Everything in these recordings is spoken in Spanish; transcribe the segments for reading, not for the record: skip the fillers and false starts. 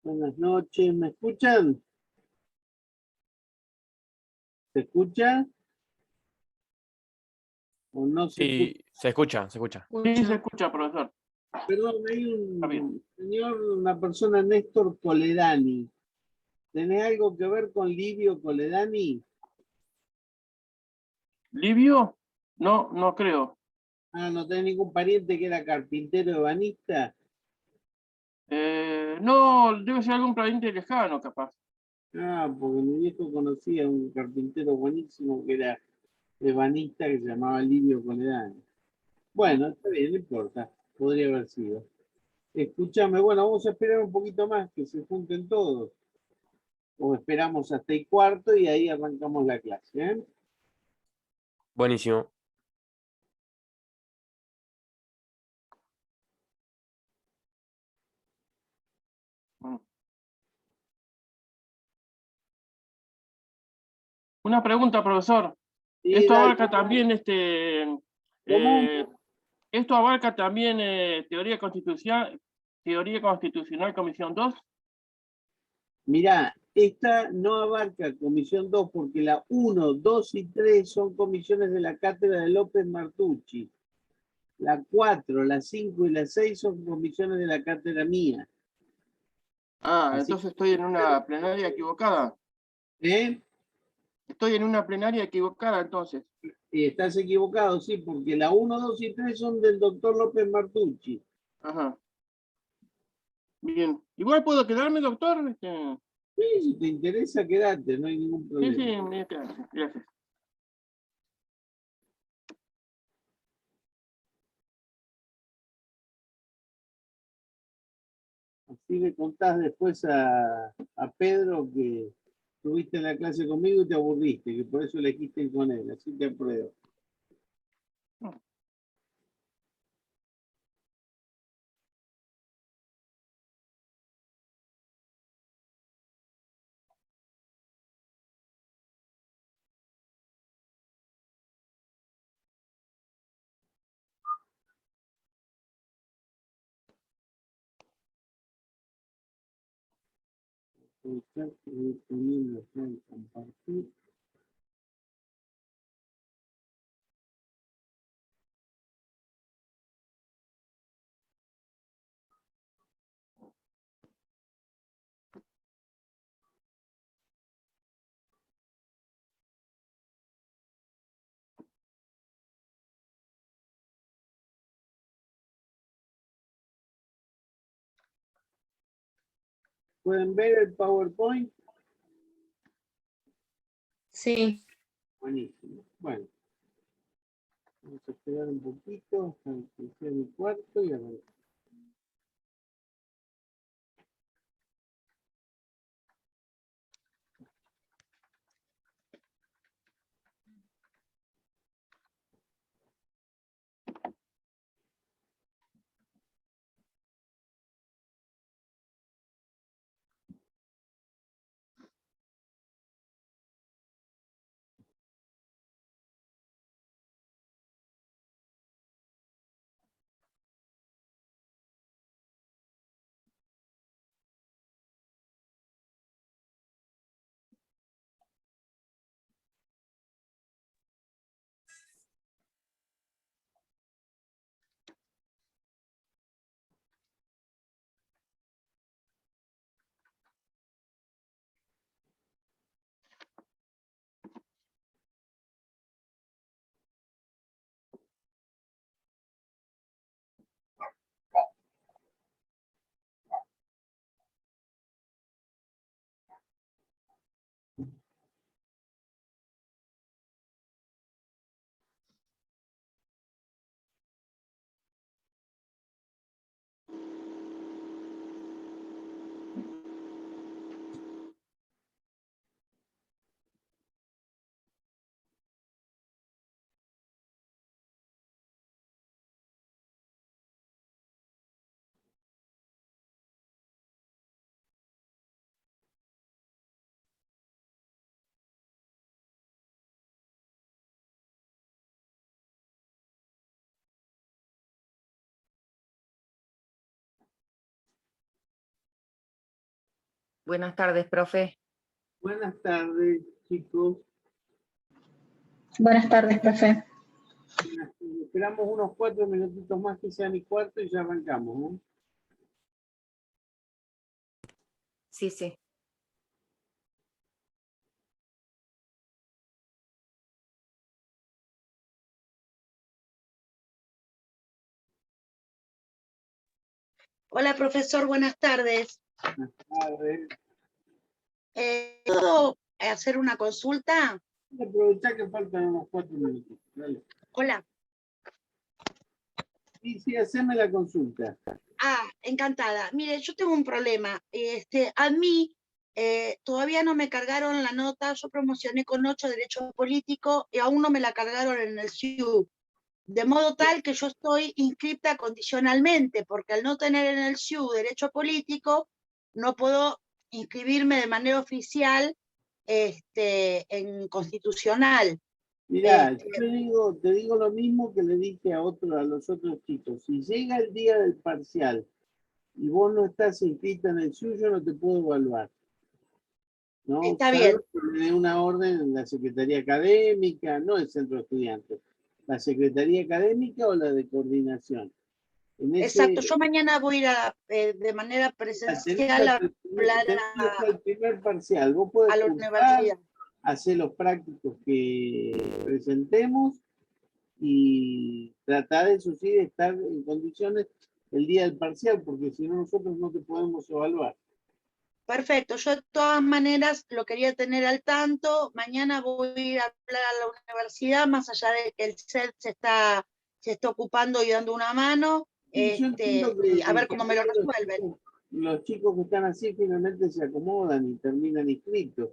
Buenas noches, ¿me escuchan? ¿Se escucha? ¿O no se escucha? Sí, se escucha, se escucha. Sí, se escucha, profesor. Perdón, hay Está bien. un señor, una persona, Néstor Coledani. ¿Tenés algo que ver con Livio Coledani? ¿Livio? No, no creo. Ah, ¿no tenés ningún pariente que era carpintero ebanista? No, debe ser algún pariente lejano, capaz. Ah, porque mi viejo conocía a un carpintero buenísimo que era ebanista que se llamaba Livio Coledani. Bueno, está bien, no importa. Podría haber sido. Escúchame, bueno, vamos a esperar un poquito más que se junten todos. O esperamos hasta el cuarto y ahí arrancamos la clase. ¿Eh? Buenísimo. Mm. Una pregunta, profesor. Y Esto dale, abarca también ¿cómo? esto abarca también teoría constitucional, comisión 2. Mirá, esta no abarca comisión 2 porque la uno, 2 y 3 son comisiones de la cátedra de López Martucci. La 4, la 5 y la 6 son comisiones de la cátedra mía. Ah, Así entonces estoy en una plenaria equivocada. ¿eh? Estoy en una plenaria equivocada, entonces. Y estás equivocado, sí, porque la uno, 2 y 3 son del doctor López Martucci. Ajá. Bien. Igual puedo quedarme, doctor. Sí, si te interesa, quédate, no hay ningún Sí, problema. sí, gracias. Así le contás después a Pedro que estuviste en la clase conmigo y te aburriste, que por eso elegiste ir con él, así te apruebo. Compartir. ¿Pueden ver el PowerPoint? Sí. Buenísimo. Bueno, vamos a esperar un poquito hasta que sea mi cuarto y arrancamos. Buenas tardes, profe. Buenas tardes, chicos. Buenas tardes, profe. Esperamos unos 4 minutitos más que sean y cuarto y ya arrancamos, ¿no? Sí, sí. Hola, profesor, buenas tardes. Buenas tardes. ¿Puedo hacer una consulta? Aprovechá que faltan unos 4 minutitos. Dale. Hola. Sí, haceme la consulta. Encantada. Mire, yo tengo un problema. A mí todavía no me cargaron la nota. Yo promocioné con 8 Derecho Político y aún no me la cargaron en el SIU. De modo tal que yo estoy inscripta condicionalmente, porque al no tener en el SIU Derecho Político, no puedo inscribirme de manera oficial en constitucional. Mirá, yo te digo lo mismo que le dije a los otros chicos. Si llega el día del parcial y vos no estás inscrita en el suyo, no te puedo evaluar. ¿No? Está bien. Que me dé una orden en la Secretaría Académica, no el Centro de Estudiantes, la Secretaría Académica o la de Coordinación. Exacto, yo mañana voy a ir de manera presencial a hablar el primer parcial. Vos podés a la universidad. Hacer los prácticos que presentemos y tratar, eso sí, de estar en condiciones el día del parcial, porque si no nosotros no te podemos evaluar. Perfecto, yo de todas maneras lo quería tener al tanto. Mañana voy a ir a hablar a la universidad, más allá de que el CED se está ocupando y dando una mano, y a ver cómo me lo resuelven. Los chicos que están así finalmente se acomodan y terminan inscritos,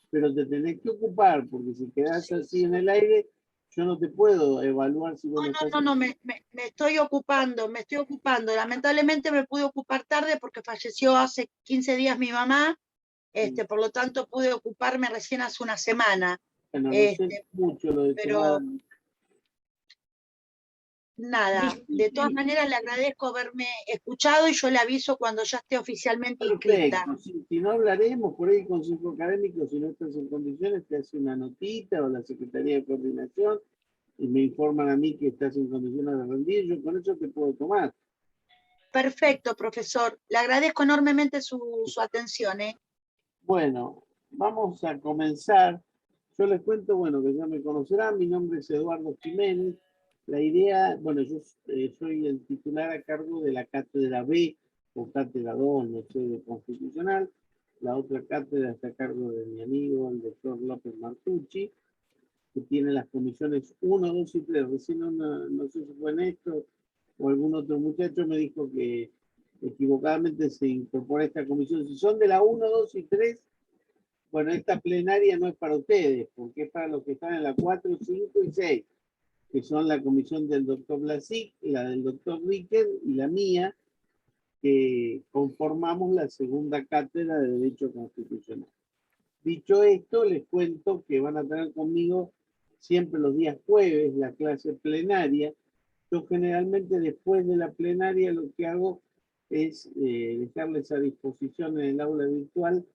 pero te tenés que ocupar, porque si quedás así en el aire, yo no te puedo evaluar si vos no estás... No, me estoy ocupando. Lamentablemente me pude ocupar tarde porque falleció hace 15 días mi mamá, por lo tanto pude ocuparme recién hace una semana. Bueno, no sé mucho lo de pero nada, de todas maneras le agradezco haberme escuchado y yo le aviso cuando ya esté oficialmente inscrita. Si no hablaremos por ahí el Consejo Académico, si no estás en condiciones, te hace una notita o la Secretaría de Coordinación y me informan a mí que estás en condiciones de rendir, yo con eso te puedo tomar. Perfecto, profesor. Le agradezco enormemente su atención. Bueno, vamos a comenzar. Yo les cuento, bueno, que ya me conocerán, mi nombre es Eduardo Jiménez. La idea, bueno, yo soy el titular a cargo de la cátedra B o cátedra 2, no sé, de Constitucional. La otra cátedra está a cargo de mi amigo, el doctor López Martucci, que tiene las comisiones 1, 2 y 3. Recién no sé si fue Néstor o algún otro muchacho me dijo que equivocadamente se incorpora a esta comisión. Si son de la 1, 2 y 3, bueno, esta plenaria no es para ustedes, porque es para los que están en la 4, 5 y 6, que son la comisión del doctor Blasic, la del doctor Riquer y la mía, que conformamos la segunda cátedra de Derecho Constitucional. Dicho esto, les cuento que van a tener conmigo siempre los días jueves la clase plenaria. Yo generalmente después de la plenaria lo que hago es dejarles a disposición en el aula virtual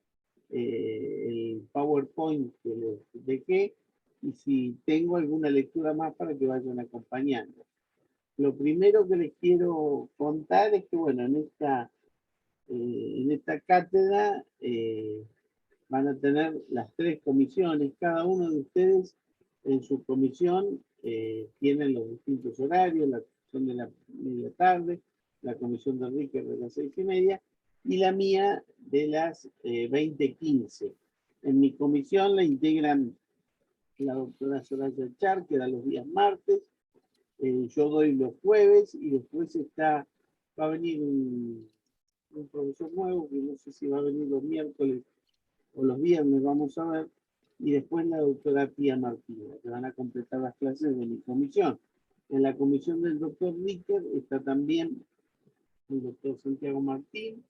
el PowerPoint que les dejé y si tengo alguna lectura más para que vayan acompañando. Lo primero que les quiero contar es que, bueno, en esta cátedra van a tener las 3 comisiones. Cada uno de ustedes en su comisión tienen los distintos horarios, la comisión de la media tarde, la comisión de Enrique de las 6:30 y la mía de las 20:15. En mi comisión la integran la doctora Soraya Char, que da los días martes, yo doy los jueves y después va a venir un profesor nuevo, que no sé si va a venir los miércoles o los viernes, vamos a ver, y después la doctora Pía Martínez, que van a completar las clases de mi comisión. En la comisión del doctor Ricker está también el doctor Santiago Martín,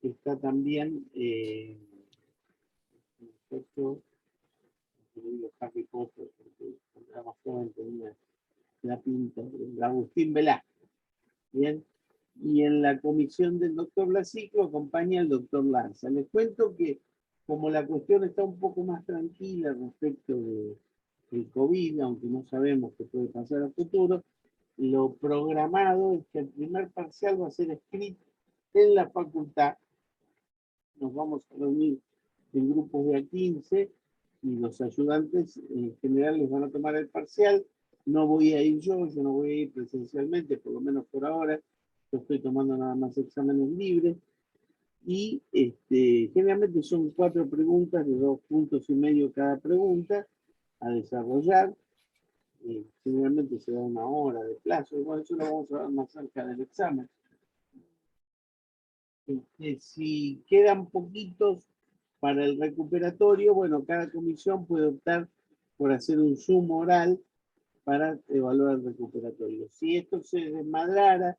está también el doctor Harry Potter, porque cuando era más joven tenía la pinta, de Agustín Velázquez. Bien, y en la comisión del doctor Blasic lo acompaña el doctor Lanza. Les cuento que como la cuestión está un poco más tranquila respecto del COVID, aunque no sabemos qué puede pasar a futuro, lo programado es que el primer parcial va a ser escrito en la facultad. Nos vamos a reunir en grupos de a 15 y los ayudantes en general les van a tomar el parcial. No voy a ir yo no voy a ir presencialmente, por lo menos por ahora. Yo estoy tomando nada más exámenes libres. Y generalmente son 4 preguntas de 2,5 puntos cada pregunta a desarrollar. Generalmente se da 1 hora de plazo. Igual eso lo vamos a ver más cerca del examen. Si quedan poquitos para el recuperatorio, bueno, cada comisión puede optar por hacer un Zoom oral para evaluar el recuperatorio. Si esto se desmadrara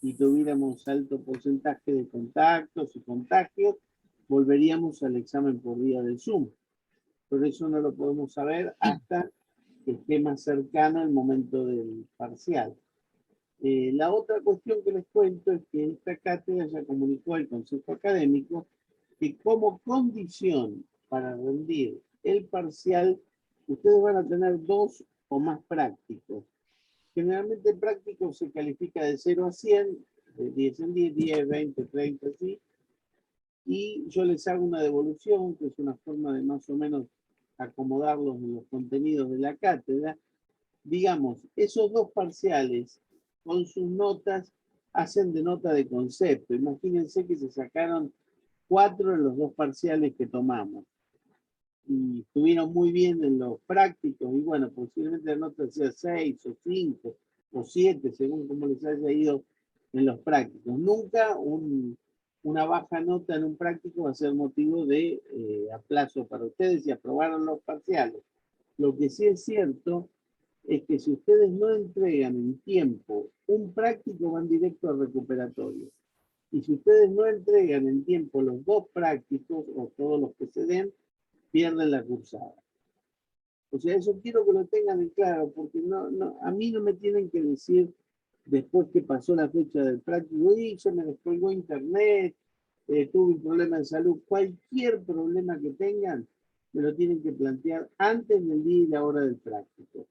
y tuviéramos alto porcentaje de contactos y contagios, volveríamos al examen por vía del Zoom. Pero eso no lo podemos saber hasta que esté más cercano el momento del parcial. La otra cuestión que les cuento es que esta cátedra ya comunicó al Consejo Académico que como condición para rendir el parcial, ustedes van a tener 2 o más prácticos. Generalmente el práctico se califica de 0 a 100, de 10 en 10, 10, 20, 30, así. Y yo les hago una devolución, que es una forma de más o menos acomodarlos en los contenidos de la cátedra. Digamos, esos 2 parciales con sus notas hacen de nota de concepto. Imagínense que se sacaron 4 en los 2 parciales que tomamos. Y estuvieron muy bien en los prácticos, y bueno, posiblemente la nota sea 6 o 5 o 7, según cómo les haya ido en los prácticos. Nunca una baja nota en un práctico va a ser motivo de aplazo para ustedes y aprobaron los parciales. Lo que sí es cierto es que si ustedes no entregan en tiempo un práctico, van directo al recuperatorio. Y si ustedes no entregan en tiempo los 2 prácticos o todos los que se den, pierden la cursada. O sea, eso quiero que lo tengan en claro, porque a mí no me tienen que decir después que pasó la fecha del práctico, y se me descolgó internet, tuve un problema de salud. Cualquier problema que tengan, me lo tienen que plantear antes del día y la hora del práctico.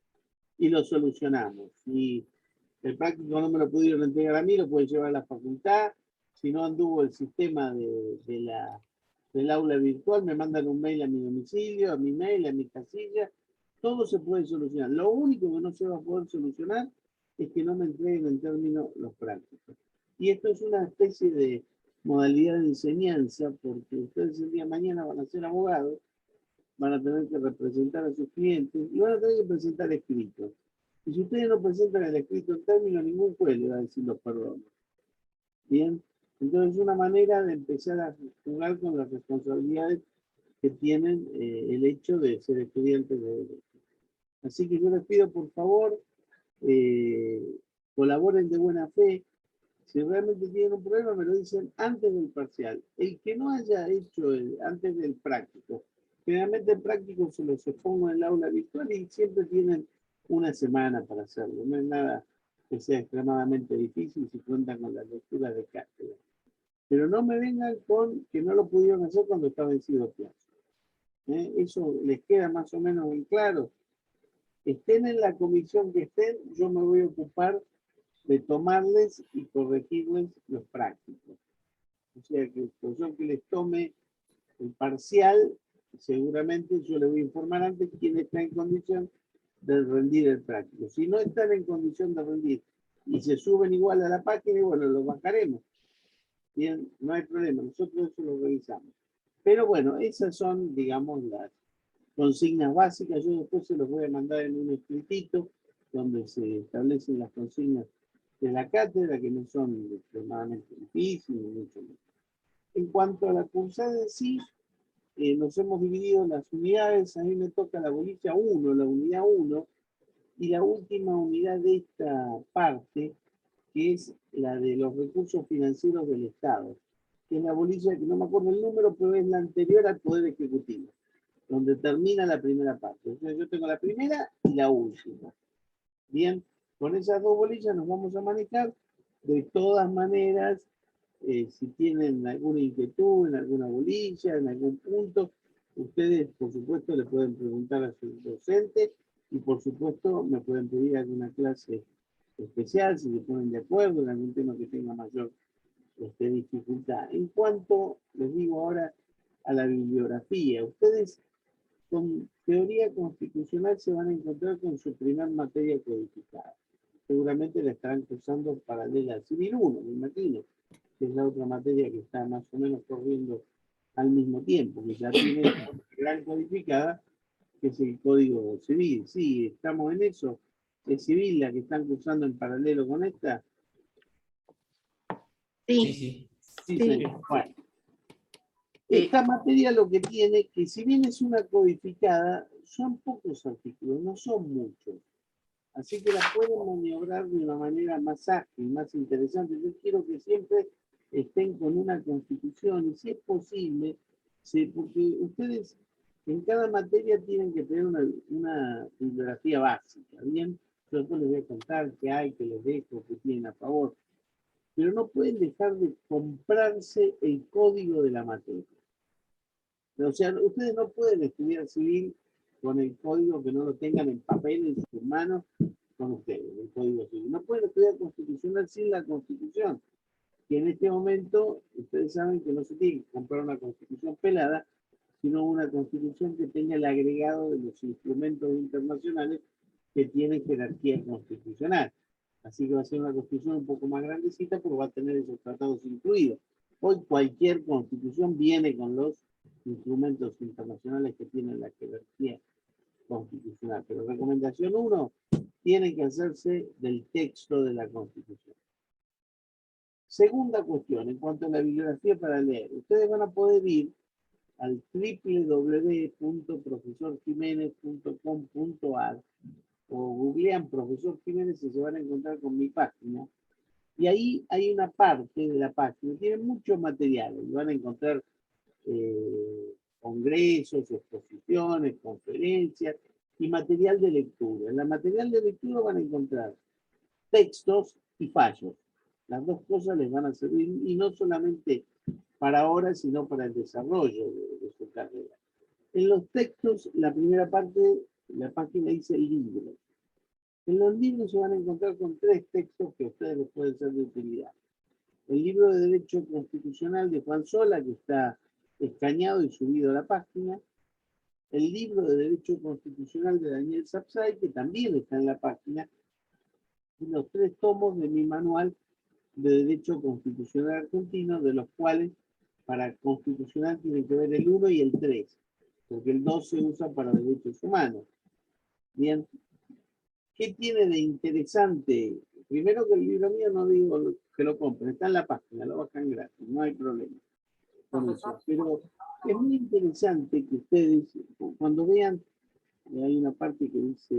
Y lo solucionamos. Si el práctico no me lo pudieron entregar a mí, lo puede llevar a la facultad. Si no anduvo el sistema del aula virtual, me mandan un mail a mi domicilio, a mi mail, a mi casilla. Todo se puede solucionar. Lo único que no se va a poder solucionar es que no me entreguen en términos los prácticos. Y esto es una especie de modalidad de enseñanza, porque ustedes el día de mañana van a ser abogados, van a tener que representar a sus clientes y van a tener que presentar escritos. Y si ustedes no presentan el escrito en términos, ningún juez le va a decir los perdones. Bien, entonces es una manera de empezar a jugar con las responsabilidades que tienen el hecho de ser estudiantes de derecho. Así que yo les pido, por favor, colaboren de buena fe. Si realmente tienen un problema, me lo dicen antes del parcial. El que no haya hecho antes del práctico, generalmente el práctico se los expongo en el aula virtual y siempre tienen 1 semana para hacerlo. No es nada que sea extremadamente difícil si cuentan con las lecturas de cátedra. Pero no me vengan con que no lo pudieron hacer cuando está vencido el plazo. Eso les queda más o menos en claro. Estén en la comisión que estén, yo me voy a ocupar de tomarles y corregirles los prácticos. O sea que por yo que les tome el parcial, seguramente yo les voy a informar antes quién está en condición de rendir el práctico. Si no están en condición de rendir y se suben igual a la página, y bueno, lo bajaremos. Bien, no hay problema, nosotros eso lo revisamos. Pero bueno, esas son, digamos, las consignas básicas. Yo después se los voy a mandar en un escritito donde se establecen las consignas de la cátedra, que no son extremadamente difíciles, mucho más. En cuanto a la cursada en sí, nos hemos dividido en las unidades. A mí me toca la bolilla 1, la unidad 1, y la última unidad de esta parte, que es la de los recursos financieros del Estado, que es la bolilla, que no me acuerdo el número, pero es la anterior al Poder Ejecutivo, donde termina la primera parte. Entonces yo tengo la primera y la última. Bien, con esas 2 bolillas nos vamos a manejar De todas maneras, si tienen alguna inquietud en alguna bolilla, en algún punto, ustedes, por supuesto, le pueden preguntar a su docente y, por supuesto, me pueden pedir alguna clase especial si se ponen de acuerdo en algún tema que tenga mayor dificultad. En cuanto, les digo ahora, a la bibliografía, ustedes con teoría constitucional se van a encontrar con su primer materia codificada. Seguramente la estarán cursando paralela a Civil 1, me imagino, que es la otra materia que está más o menos corriendo al mismo tiempo, que ya tiene la gran codificada, que es el Código Civil. Sí, estamos en eso. ¿Es civil la que están cursando en paralelo con esta? Sí, Sí, Sí. señor. Bueno. Esta materia lo que tiene, que si bien es una codificada, son pocos artículos, no son muchos. Así que la pueden maniobrar de una manera más ágil, más interesante. Yo quiero que siempre estén con una constitución y si es posible, porque ustedes en cada materia tienen que tener una bibliografía básica, ¿bien? Yo después les voy a contar qué hay, qué les dejo, qué tienen a favor. Pero no pueden dejar de comprarse el código de la materia. O sea, ustedes no pueden estudiar civil con el código que no lo tengan en papel, en sus manos, con ustedes, el código civil. No pueden estudiar constitucional sin la constitución. Y en este momento, ustedes saben que no se tiene que comprar una constitución pelada, sino una constitución que tenga el agregado de los instrumentos internacionales que tienen jerarquía constitucional. Así que va a ser una constitución un poco más grandecita, pero va a tener esos tratados incluidos. Hoy cualquier constitución viene con los instrumentos internacionales que tienen la jerarquía constitucional. Pero recomendación 1, tiene que hacerse del texto de la Constitución. Segunda cuestión, en cuanto a la bibliografía para leer, ustedes van a poder ir al www.profesorjimenez.com.ar o googlean Profesor Jiménez y se van a encontrar con mi página. Y ahí hay una parte de la página, tiene muchos materiales, van a encontrar congresos, exposiciones, conferencias y material de lectura. En la material de lectura van a encontrar textos y fallos. Las dos cosas les van a servir y no solamente para ahora, sino para el desarrollo de su carrera. En los textos, la primera parte, la página dice libros. En los libros se van a encontrar con 3 textos que a ustedes les pueden ser de utilidad. El libro de Derecho Constitucional de Juan Sola, que está escaneado y subido a la página. El libro de Derecho Constitucional de Daniel Sapsay, que también está en la página. Y los 3 tomos de mi manual de Derecho Constitucional Argentino, de los cuales para constitucional tienen que ver el 1 y el 3, porque el 2 se usa para derechos humanos. Bien, ¿qué tiene de interesante? Primero que el libro mío no digo que lo compren, está en la página, lo bajan gratis, no hay problema con eso. Pero es muy interesante que ustedes, cuando vean, hay una parte que dice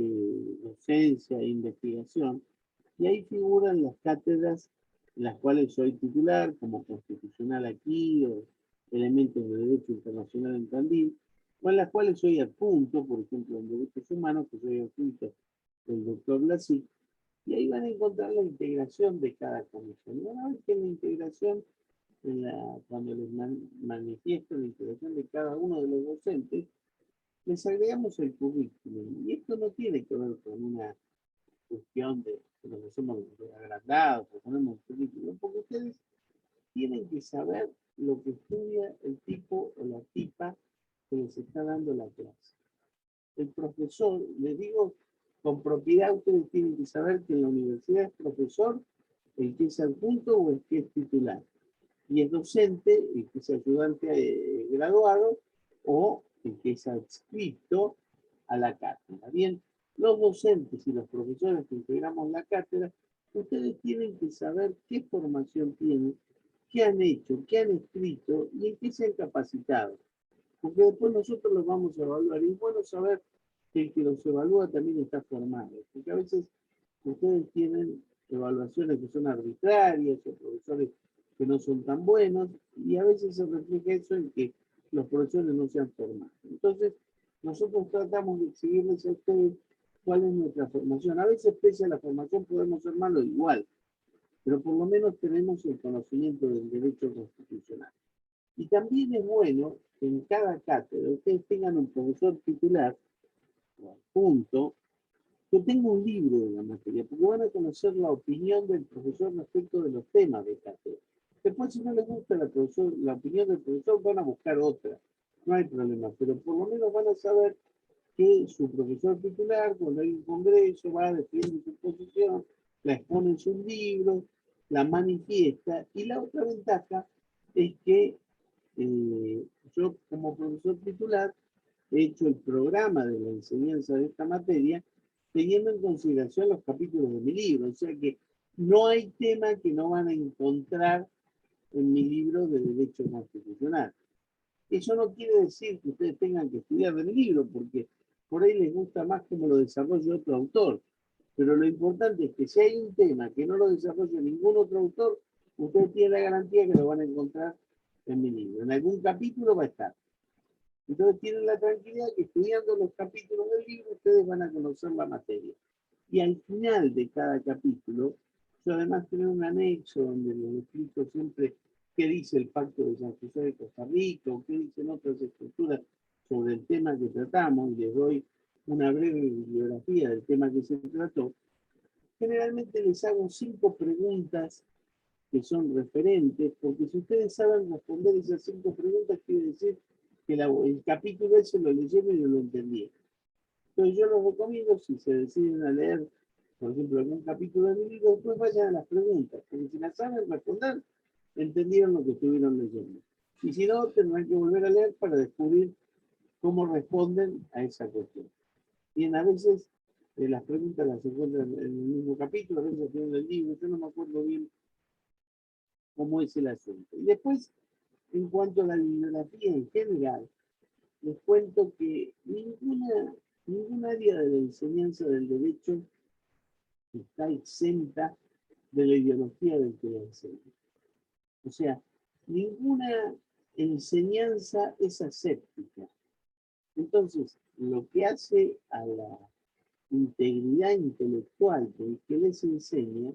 docencia e investigación, y ahí figuran las cátedras en las cuales soy titular, como constitucional aquí, o elementos de derecho internacional en Tandil, o en las cuales soy adjunto, por ejemplo, en derechos humanos, que soy adjunto del doctor Blasi, y ahí van a encontrar la integración de cada comisión. Y van a ver que en la integración, cuando les manifiesto la integración de cada uno de los docentes, les agregamos el currículum. Y esto no tiene que ver con una cuestión de que nos hacemos agrandados, o ponemos un currículum, porque ustedes tienen que saber lo que estudia el tipo o la tipa que les está dando la clase. El profesor, les digo con propiedad, ustedes tienen que saber que en la universidad es profesor el que es adjunto o el que es titular. Y es docente el que es ayudante graduado o el que es adscrito a la cátedra. Bien, los docentes y los profesores que integramos la cátedra, ustedes tienen que saber qué formación tienen, qué han hecho, qué han escrito y en qué se han capacitado. Porque después nosotros los vamos a evaluar. Y es bueno saber que el que los evalúa también está formado. Porque a veces ustedes tienen evaluaciones que son arbitrarias o profesores que no son tan buenos y a veces se refleja eso en que los profesores no se han formado. Entonces, nosotros tratamos de exigirles a ustedes cuál es nuestra formación. A veces, pese a la formación, podemos ser malos igual. pero por lo menos tenemos el conocimiento del derecho constitucional. Y también es bueno que en cada cátedra ustedes tengan un profesor titular, punto, que tenga un libro de la materia, porque van a conocer la opinión del profesor respecto de los temas de cátedra. Después, si no les gusta la opinión del profesor, van a buscar otra. No hay problema, pero por lo menos van a saber que su profesor titular, cuando hay un congreso, va a defender su posición, la expone en sus libros, la manifiesta, y la otra ventaja es que yo como profesor titular he hecho el programa de la enseñanza de esta materia teniendo en consideración los capítulos de mi libro, o sea que no hay tema que no van a encontrar en mi libro de Derecho Constitucional. Eso no quiere decir que ustedes tengan que estudiar de mi libro, porque por ahí les gusta más cómo lo desarrolla otro autor. Pero lo importante es que si hay un tema que no lo desarrolla ningún otro autor, ustedes tienen la garantía que lo van a encontrar en mi libro. En algún capítulo va a estar. Entonces tienen la tranquilidad que estudiando los capítulos del libro ustedes van a conocer la materia. Y al final de cada capítulo, yo además tengo un anexo donde les explico siempre qué dice el Pacto de San José de Costa Rica, o qué dicen otras estructuras sobre el tema que tratamos, y les doy una breve bibliografía del tema que se trató. Generalmente les hago 5 preguntas que son referentes, porque si ustedes saben responder esas 5 preguntas, quiere decir que el capítulo ese lo leyeron y lo entendieron. Entonces yo los recomiendo, si se deciden a leer, por ejemplo, algún capítulo de mi libro, después vayan a las preguntas, porque si las saben responder, entendieron lo que estuvieron leyendo. Y si no, tendrán que volver a leer para descubrir cómo responden a esa cuestión. Bien, a veces las preguntas las encuentran en el mismo capítulo, a veces en el libro, yo no me acuerdo bien cómo es el asunto. Y después, en cuanto a la bibliografía en general, les cuento que ningún área de la enseñanza del derecho está exenta de la ideología del que la enseña. O sea, ninguna enseñanza es aséptica. Entonces, lo que hace a la integridad intelectual del que les enseña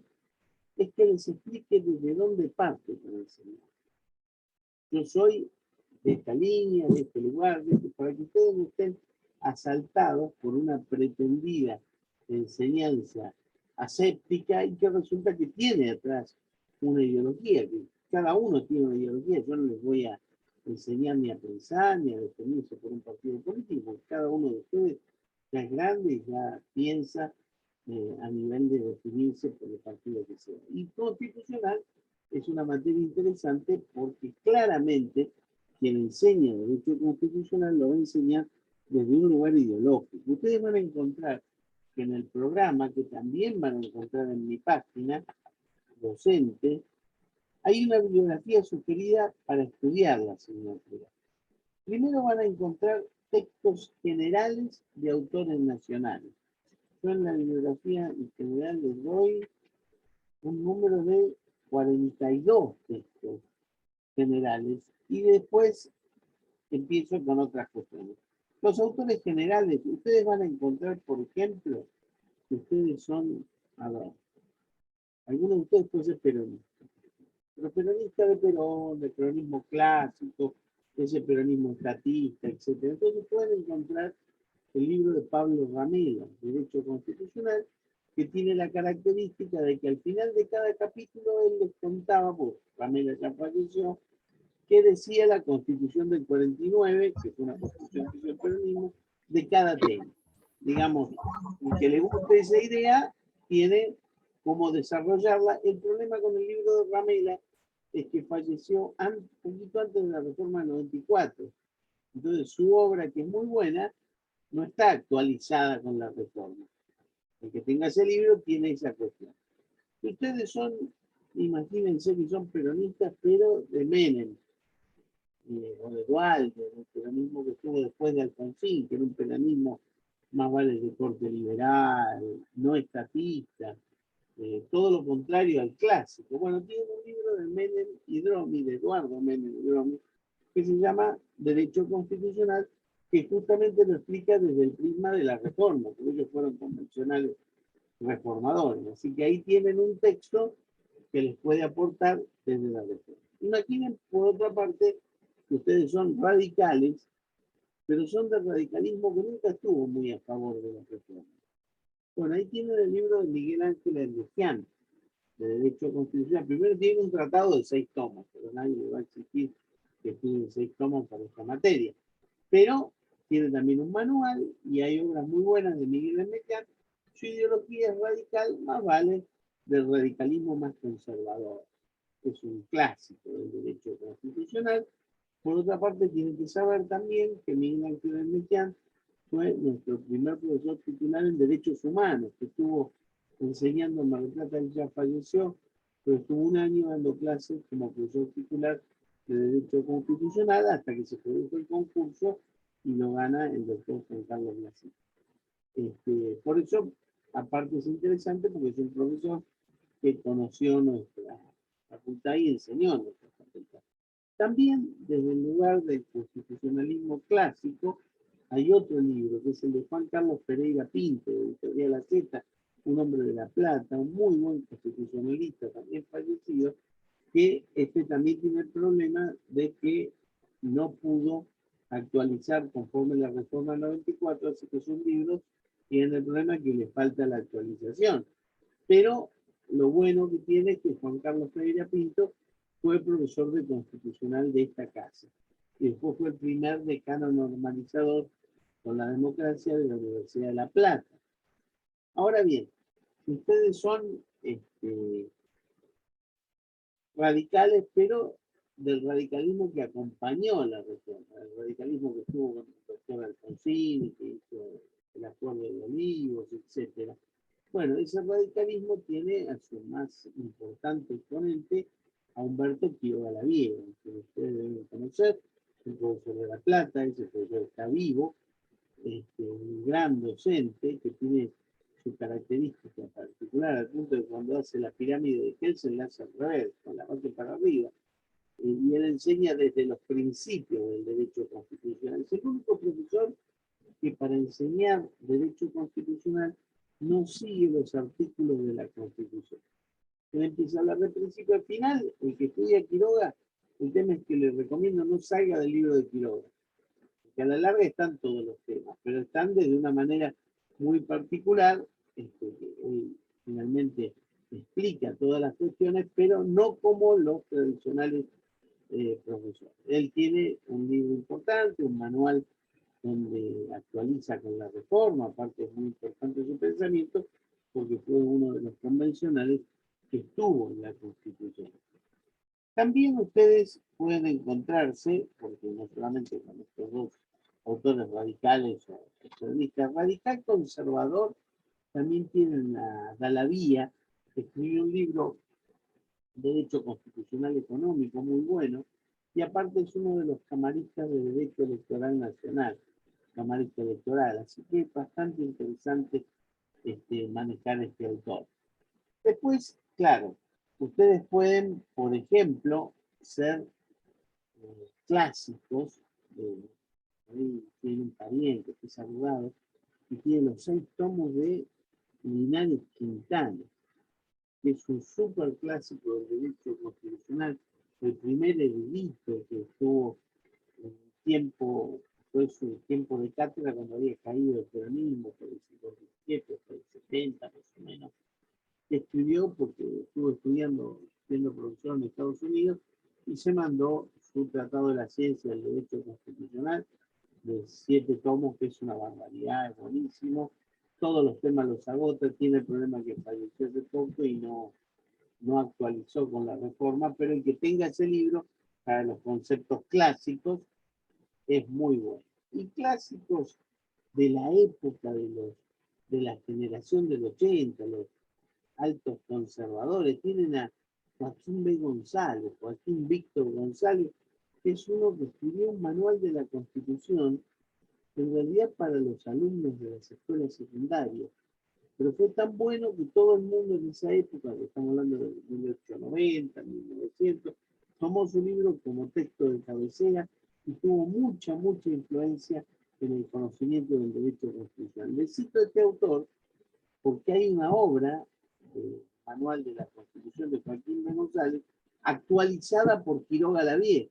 es que les explique desde dónde parte para enseñar. Yo soy de esta línea, de este lugar, para que ustedes no estén asaltados por una pretendida enseñanza aséptica y que resulta que tiene atrás una ideología, que cada uno tiene una ideología. Yo no les voy a enseñar ni a pensar ni a definirse por un partido político, cada uno de ustedes ya es grande y ya piensa a nivel de definirse por el partido que sea. Y constitucional es una materia interesante porque claramente quien enseña derecho constitucional lo va a enseñar desde un lugar ideológico. Ustedes van a encontrar que en el programa, que también van a encontrar en mi página docente, hay una bibliografía sugerida para estudiar la asignatura. Primero van a encontrar textos generales de autores nacionales. Yo en la bibliografía en general les doy un número de 42 textos generales y después empiezo con otras cuestiones. Los autores generales, ustedes van a encontrar, por ejemplo, que ustedes son, a ver, algunos de ustedes pueden ser peronistas, pero peronistas de Perón, del peronismo clásico, ese peronismo estatista, etc. Entonces pueden encontrar el libro de Pablo Ramela, Derecho Constitucional, que tiene la característica de que al final de cada capítulo él les contaba, pues Ramela ya falleció, qué decía la Constitución del 49, que fue una constitución que hizo el peronismo, de cada tema. Digamos, el que le guste esa idea tiene cómo desarrollarla. El problema con el libro de Ramela es que falleció un poquito antes de la reforma del 94. Entonces su obra, que es muy buena, no está actualizada con la reforma. El que tenga ese libro tiene esa cuestión. Ustedes son, imagínense que son peronistas, pero de Menem, o de Dualde, el peronismo que estuvo después de Alfonsín, que era un peronismo más vale de corte liberal, no estatista, todo lo contrario al clásico. Bueno, tiene un libro de Menem y Dromi, de Eduardo Menem y Dromi, que se llama Derecho Constitucional, que justamente lo explica desde el prisma de la reforma, porque ellos fueron convencionales reformadores. Así que ahí tienen un texto que les puede aportar desde la reforma. Imaginen, por otra parte, que ustedes son radicales, pero son del radicalismo que nunca estuvo muy a favor de la reforma. Bueno, ahí tienen el libro de Miguel Ángel Erlejian, de Derecho Constitucional. Primero tiene un tratado de 6 tomos, pero nadie le va a exigir que tiene 6 tomos para esta materia. Pero tiene también un manual y hay obras muy buenas de Miguel Erlejian. Su ideología es radical, más vale del radicalismo más conservador. Es un clásico del derecho constitucional. Por otra parte, tienen que saber también que Miguel Ángel Erlejian fue nuestro primer profesor titular en Derechos Humanos, que estuvo enseñando en Mar del Plata. Él ya falleció, pero estuvo un año dando clases como profesor titular de Derecho Constitucional hasta que se produjo el concurso y lo gana el doctor Juan Carlos Blasi. Por eso, aparte es interesante porque es un profesor que conoció nuestra facultad y enseñó en nuestra facultad. También, desde el lugar del constitucionalismo clásico, hay otro libro, que es el de Juan Carlos Pereira Pinto, de Editorial La Z, un hombre de La Plata, un muy buen constitucionalista, también fallecido, que también tiene el problema de que no pudo actualizar conforme la reforma 94, así que sus libros tienen el problema que le falta la actualización. Pero lo bueno que tiene es que Juan Carlos Pereira Pinto fue profesor de constitucional de esta casa. Y después fue el primer decano normalizador con la democracia de la Universidad de La Plata. Ahora bien, si ustedes son radicales, pero del radicalismo que acompañó la reforma, el radicalismo que estuvo con el doctor Alfonsín, que hizo el acuerdo de Olivos, etc. Bueno, ese radicalismo tiene a su más importante exponente a Humberto Quiroga Laviera, que ustedes deben conocer, un profesor de La Plata. Ese profesor está vivo, un gran docente que tiene su característica particular, al punto de que cuando hace la pirámide de Kelsen la hace al revés, con la base para arriba, y él enseña desde los principios del derecho constitucional. Es el único profesor que para enseñar derecho constitucional no sigue los artículos de la Constitución. Él empieza a hablar de principio al final. El que estudia Quiroga, el tema es que le recomiendo no salga del libro de Quiroga, que a la larga están todos los temas, pero están desde una manera muy particular. Él finalmente explica todas las cuestiones, pero no como los tradicionales profesores. Él tiene un libro importante, un manual donde actualiza con la reforma. Aparte es muy importante su pensamiento, porque fue uno de los convencionales que estuvo en la Constitución. También ustedes pueden encontrarse, porque no solamente con estos dos autores radicales o extremistas, radical conservador, también tienen a Dallavía, que escribió un libro de Derecho Constitucional Económico muy bueno, y aparte es uno de los camaristas de Derecho Electoral Nacional, camarista electoral, así que es bastante interesante manejar este autor. Después, claro, ustedes pueden, por ejemplo, ser clásicos. Ahí tiene un pariente que es abogado y tiene los 6 tomos de Linares Quintana, que es un súper clásico del derecho constitucional, el primer erudito que estuvo en tiempo, fue su tiempo de cátedra cuando había caído el peronismo por el siglo XVII, por el 70 más o menos, que estudió porque estuvo estudiando, siendo profesor en Estados Unidos, y se mandó su Tratado de la Ciencia del Derecho Constitucional, de 7 tomos, que es una barbaridad, es buenísimo. Todos los temas los agota, tiene el problema que falleció hace poco y no actualizó con la reforma, pero el que tenga ese libro para los conceptos clásicos es muy bueno. Y clásicos de la época de la generación del 80, los altos conservadores, tienen a Joaquín B. González, Joaquín Víctor González, que es uno que escribió un manual de la Constitución, en realidad para los alumnos de las escuelas secundarias, pero fue tan bueno que todo el mundo en esa época, que estamos hablando de 1890, 1900, tomó su libro como texto de cabecera y tuvo mucha influencia en el conocimiento del derecho constitucional. Les cito a este autor porque hay una obra de Manual de la Constitución de Joaquín B. González, actualizada por Quiroga Lavie.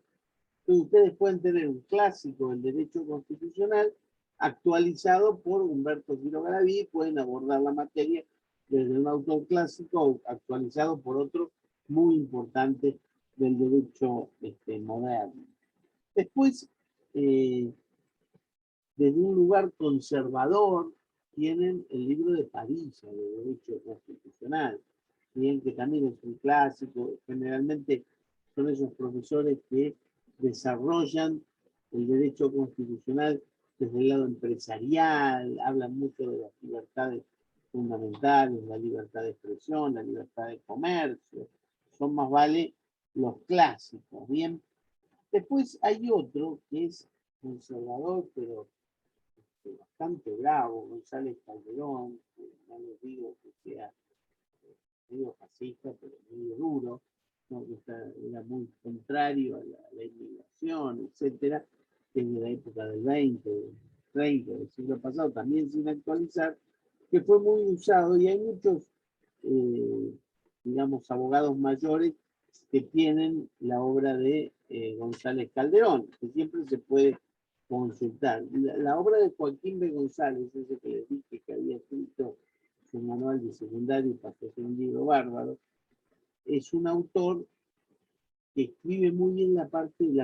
Entonces ustedes pueden tener un clásico del derecho constitucional actualizado por Humberto Quiroga Lavie y pueden abordar la materia desde un autor clásico actualizado por otro muy importante del derecho moderno. Después, desde un lugar conservador, tienen el libro de Padilla, de Derecho Constitucional, bien que también es un clásico. Generalmente son esos profesores que desarrollan el derecho constitucional desde el lado empresarial, hablan mucho de las libertades fundamentales, la libertad de expresión, la libertad de comercio. Son más vale los clásicos, ¿bien? Después hay otro que es conservador, pero bastante bravo, González Calderón, no les digo que sea medio fascista, pero medio duro, ¿no? Era muy contrario a la inmigración, etcétera, desde la época del 20, 30, del siglo pasado, también sin actualizar, que fue muy usado, y hay muchos, digamos, abogados mayores que tienen la obra de González Calderón, que siempre se puede consultar. La obra de Joaquín B. González, ese que les dije que había escrito su manual de secundario y pasó a ser un libro bárbaro, es un autor que escribe muy bien la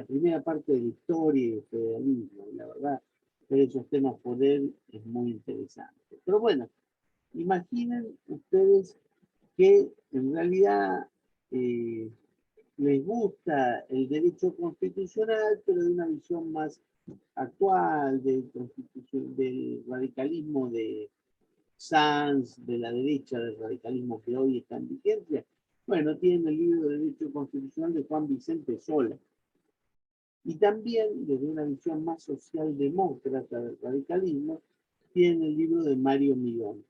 primera parte de la historia y del federalismo, y la verdad, ver esos temas por él es muy interesante. Pero bueno, imaginen ustedes que en realidad les gusta el derecho constitucional, pero de una visión más actual, del radicalismo de Sanz, de la derecha, del radicalismo que hoy está en vigencia. Bueno, tienen el libro de Derecho Constitucional de Juan Vicente Sola. Y también, desde una visión más socialdemócrata del radicalismo, tienen el libro de Mario Milón.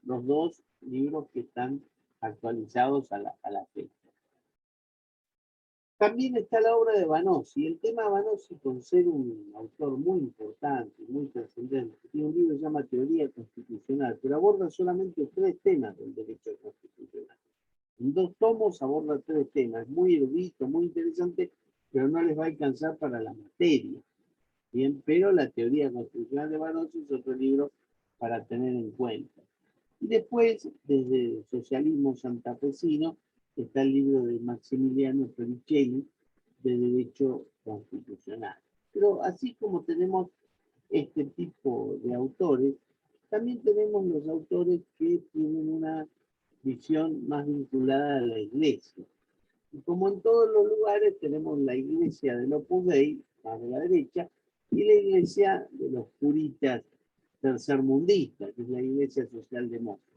Los dos libros que están actualizados a la fecha. También está la obra de Vanossi. El tema de Vanossi, con ser un autor muy importante, muy trascendente, tiene un libro que se llama Teoría Constitucional, pero aborda solamente 3 temas del derecho constitucional. En 2 tomos aborda 3 temas, muy erudito, muy interesante, pero no les va a alcanzar para la materia. Bien, pero la Teoría Constitucional de Vanossi es otro libro para tener en cuenta. Y después, desde el socialismo santafesino, está el libro de Maximiliano Fericelli de Derecho Constitucional. Pero así como tenemos este tipo de autores, también tenemos los autores que tienen una visión más vinculada a la iglesia. Y como en todos los lugares, tenemos la iglesia del Opus Dei, más de la derecha, y la iglesia de los puritas tercermundistas, que es la iglesia socialdemócrata.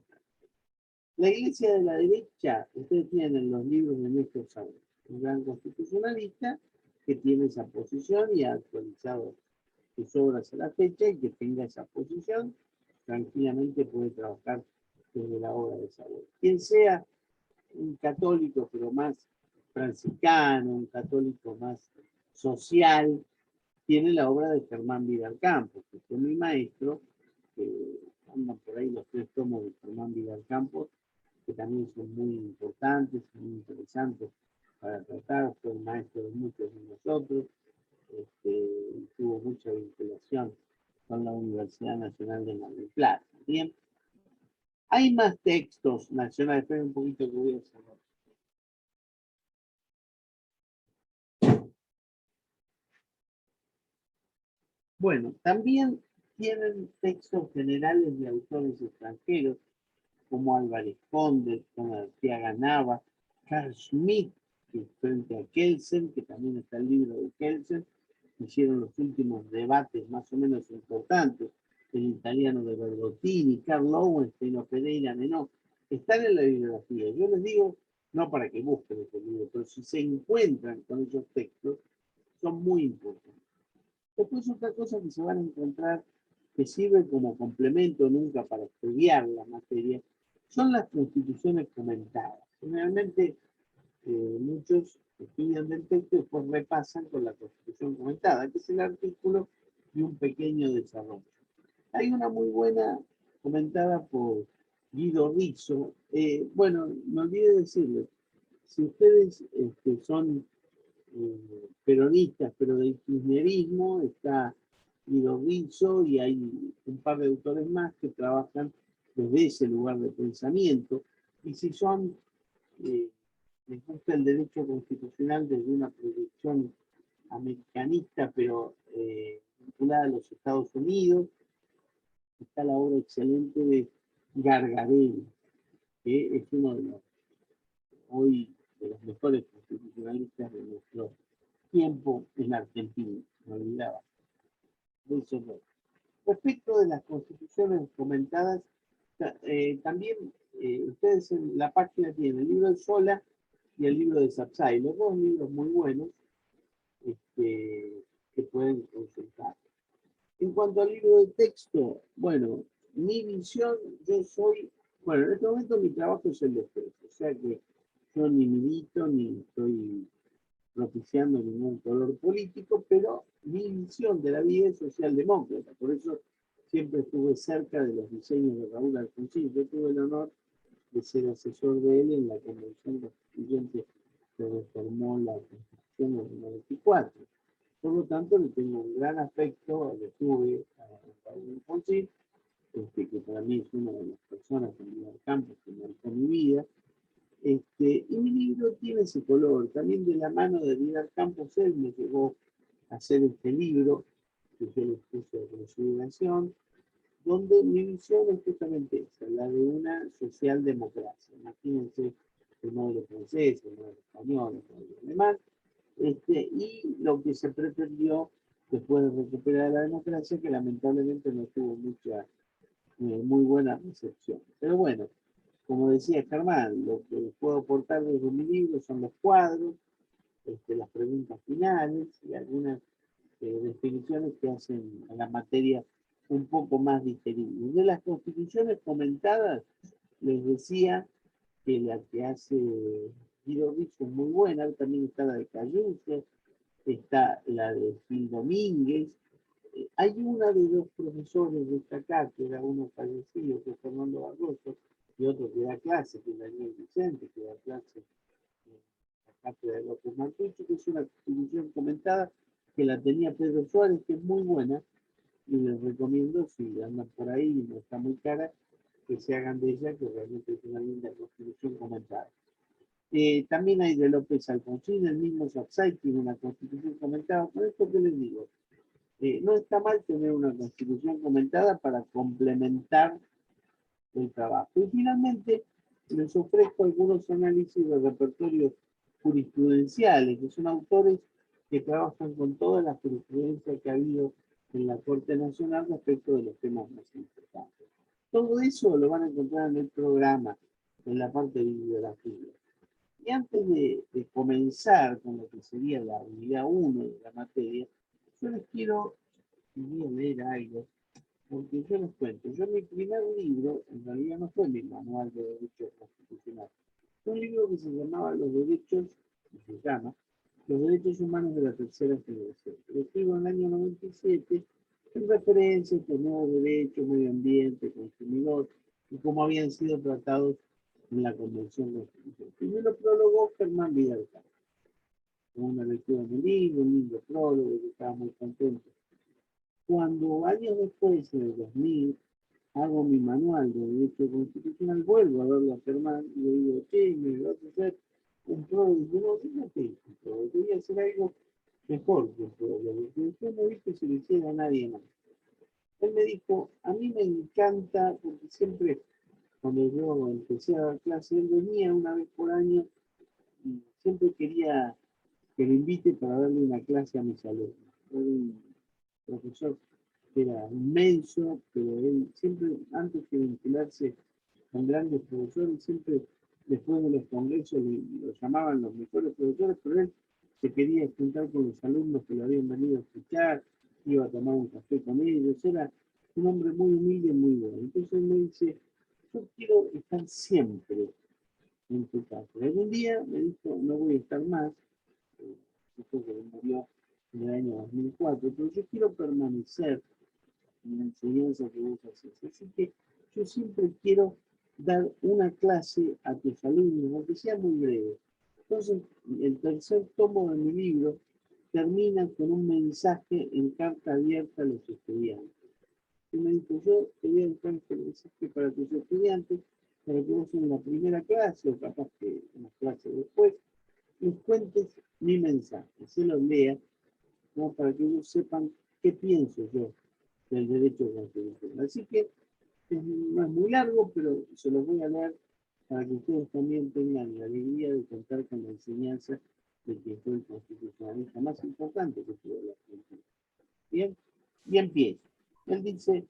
La iglesia de la derecha, ustedes tienen los libros de Néstor Saavedra, un gran constitucionalista que tiene esa posición y ha actualizado sus obras a la fecha, y que tenga esa posición, tranquilamente puede trabajar desde la obra de Saavedra. Quien sea un católico, pero más franciscano, un católico más social, tiene la obra de Germán Vidal Campos, que fue mi maestro, que andan por ahí los 3 tomos de Germán Vidal Campos, que también son muy importantes, muy interesantes para tratar. Fue el maestro de muchos de nosotros, tuvo mucha vinculación con la Universidad Nacional de Mar del Plata. Bien, hay más textos nacionales, esperen un poquito que voy a cerrar. Bueno, también tienen textos generales de autores extranjeros, como Álvarez Conde, como Arteaga Nava, Carl Schmitt, que frente a Kelsen, que también está el libro de Kelsen, hicieron los últimos debates más o menos importantes, el italiano de Bergottini, Karl Lowenstein o Pereira Menó, están en la bibliografía. Yo les digo, no para que busquen este libro, pero si se encuentran con esos textos, son muy importantes. Después otra cosa que se van a encontrar que sirve como complemento, nunca para estudiar la materia, son las constituciones comentadas. Generalmente muchos estudian del texto y después repasan con la constitución comentada, que es el artículo y un pequeño desarrollo. Hay una muy buena comentada por Guido Rizzo. Bueno, me olvidé decirles, si ustedes son peronistas, pero del kirchnerismo, está Guido Rizzo y hay un par de autores más que trabajan desde ese lugar de pensamiento. Y si son, les gusta el derecho constitucional desde una proyección americanista, pero vinculada a los Estados Unidos, está la obra excelente de Gargarelli, que es uno de los, hoy, de los mejores constitucionalistas de nuestro tiempo en Argentina, me olvidaba. De eso no. Respecto de las constituciones comentadas, también ustedes en la página tienen el libro de Sola y el libro de Sapsay, los dos libros muy buenos que pueden consultar. En cuanto al libro de texto, bueno, mi visión, yo soy, bueno, en este momento mi trabajo es el de ustedes, o sea que yo ni milito ni estoy propiciando ningún color político, pero mi visión de la vida es socialdemócrata, por eso siempre estuve cerca de los diseños de Raúl Alfonsín. Yo tuve el honor de ser asesor de él en la Convención Constituyente que reformó la Constitución del 94. Por lo tanto, le tengo un gran afecto, le tuve a Raúl Alfonsín, que para mí es una de las personas en el campo que marcó mi vida. Y mi libro tiene ese color. También de la mano de Vidal Campos, él me llevó a hacer este libro, que yo les puse de consideración, donde mi visión es justamente esa, la de una socialdemocracia. Imagínense el modelo francés, el modelo español, el modelo alemán, y lo que se pretendió después de recuperar la democracia, que lamentablemente no tuvo muy buena recepción. Pero bueno, como decía Germán, lo que les puedo aportar desde mi libro son los cuadros, las preguntas finales y algunas definiciones que hacen a la materia un poco más digerible. De las constituciones comentadas, les decía que la que hace Guido Rizzo es muy buena, también está la de Cayuso, está la de Gil Domínguez. Hay una de dos profesores de acá, que era uno fallecido, que es Fernando Barroso, y otro que da clase, que es Daniel Vicente, que da clase en la cátedra de López Martucci, que es una constitución comentada que la tenía Pedro Suárez, que es muy buena, y les recomiendo, si andan por ahí y no está muy cara, que se hagan de ella, que realmente es una linda constitución comentada. También hay de López Alfonsín, el mismo Sapsay tiene una constitución comentada. Por esto que les digo, no está mal tener una constitución comentada para complementar el trabajo. Y finalmente, les ofrezco algunos análisis de repertorios jurisprudenciales, que son autores que trabajan con toda la jurisprudencia que ha habido en la Corte Nacional respecto de los temas más importantes. Todo eso lo van a encontrar en el programa, en la parte de bibliografía. Y antes de comenzar con lo que sería la unidad 1 de la materia, yo les quiero leer algo, porque yo les cuento. Yo mi primer libro, en realidad no fue mi manual de derecho constitucional, fue un libro que se llamaba Los Derechos, que se llama Los Derechos Humanos de la Tercera Generación. Lo escribo en el año 97, en referencia a estos nuevos derechos, medio ambiente, consumidor, y cómo habían sido tratados en la Convención Constitucional. Y me lo prologó Germán Vidal Campos, con una lectura muy linda, un lindo prólogo, que estaba muy contento. Cuando años después, en el 2000, hago mi manual de derecho constitucional, vuelvo a verlo a Germán y le digo, che, me vas a hacer un prólogo. Y yo no, fíjate, quería hacer algo mejor que un prólogo, porque yo no vi que se lo hiciera a nadie más. Él me dijo, a mí me encanta, porque siempre, cuando yo empecé a dar clase, él venía una vez por año y siempre quería que lo invite para darle una clase a mis alumnos. Era un profesor que era inmenso, pero él siempre, antes que vincularse con grandes profesores, siempre después de los congresos lo llamaban los mejores profesores, pero él se quería juntar con los alumnos que lo habían venido a escuchar, iba a tomar un café con ellos, era un hombre muy humilde y muy bueno. Entonces él me dice, yo quiero estar siempre en tu casa. Algún día me dijo, no voy a estar más, esto que murió en el año 2004, pero yo quiero permanecer en la enseñanza que vos haces. Así que yo siempre quiero dar una clase a tus alumnos, aunque sea muy breve. Entonces, el tercer tomo de mi libro termina con un mensaje en carta abierta a los estudiantes. Y me dijo, yo te voy a dejar este mensaje para tus estudiantes, para que vos en la primera clase, o capaz que en las clases después, les cuentes mi mensaje, se los lea, ¿no? Para que ellos sepan qué pienso yo del derecho constitucional. Así que no es muy largo, pero se los voy a leer para que ustedes también tengan la alegría de contar con la enseñanza de que fue el constitucionalista más importante que tuvo la Argentina. Bien, y empieza. Él dice,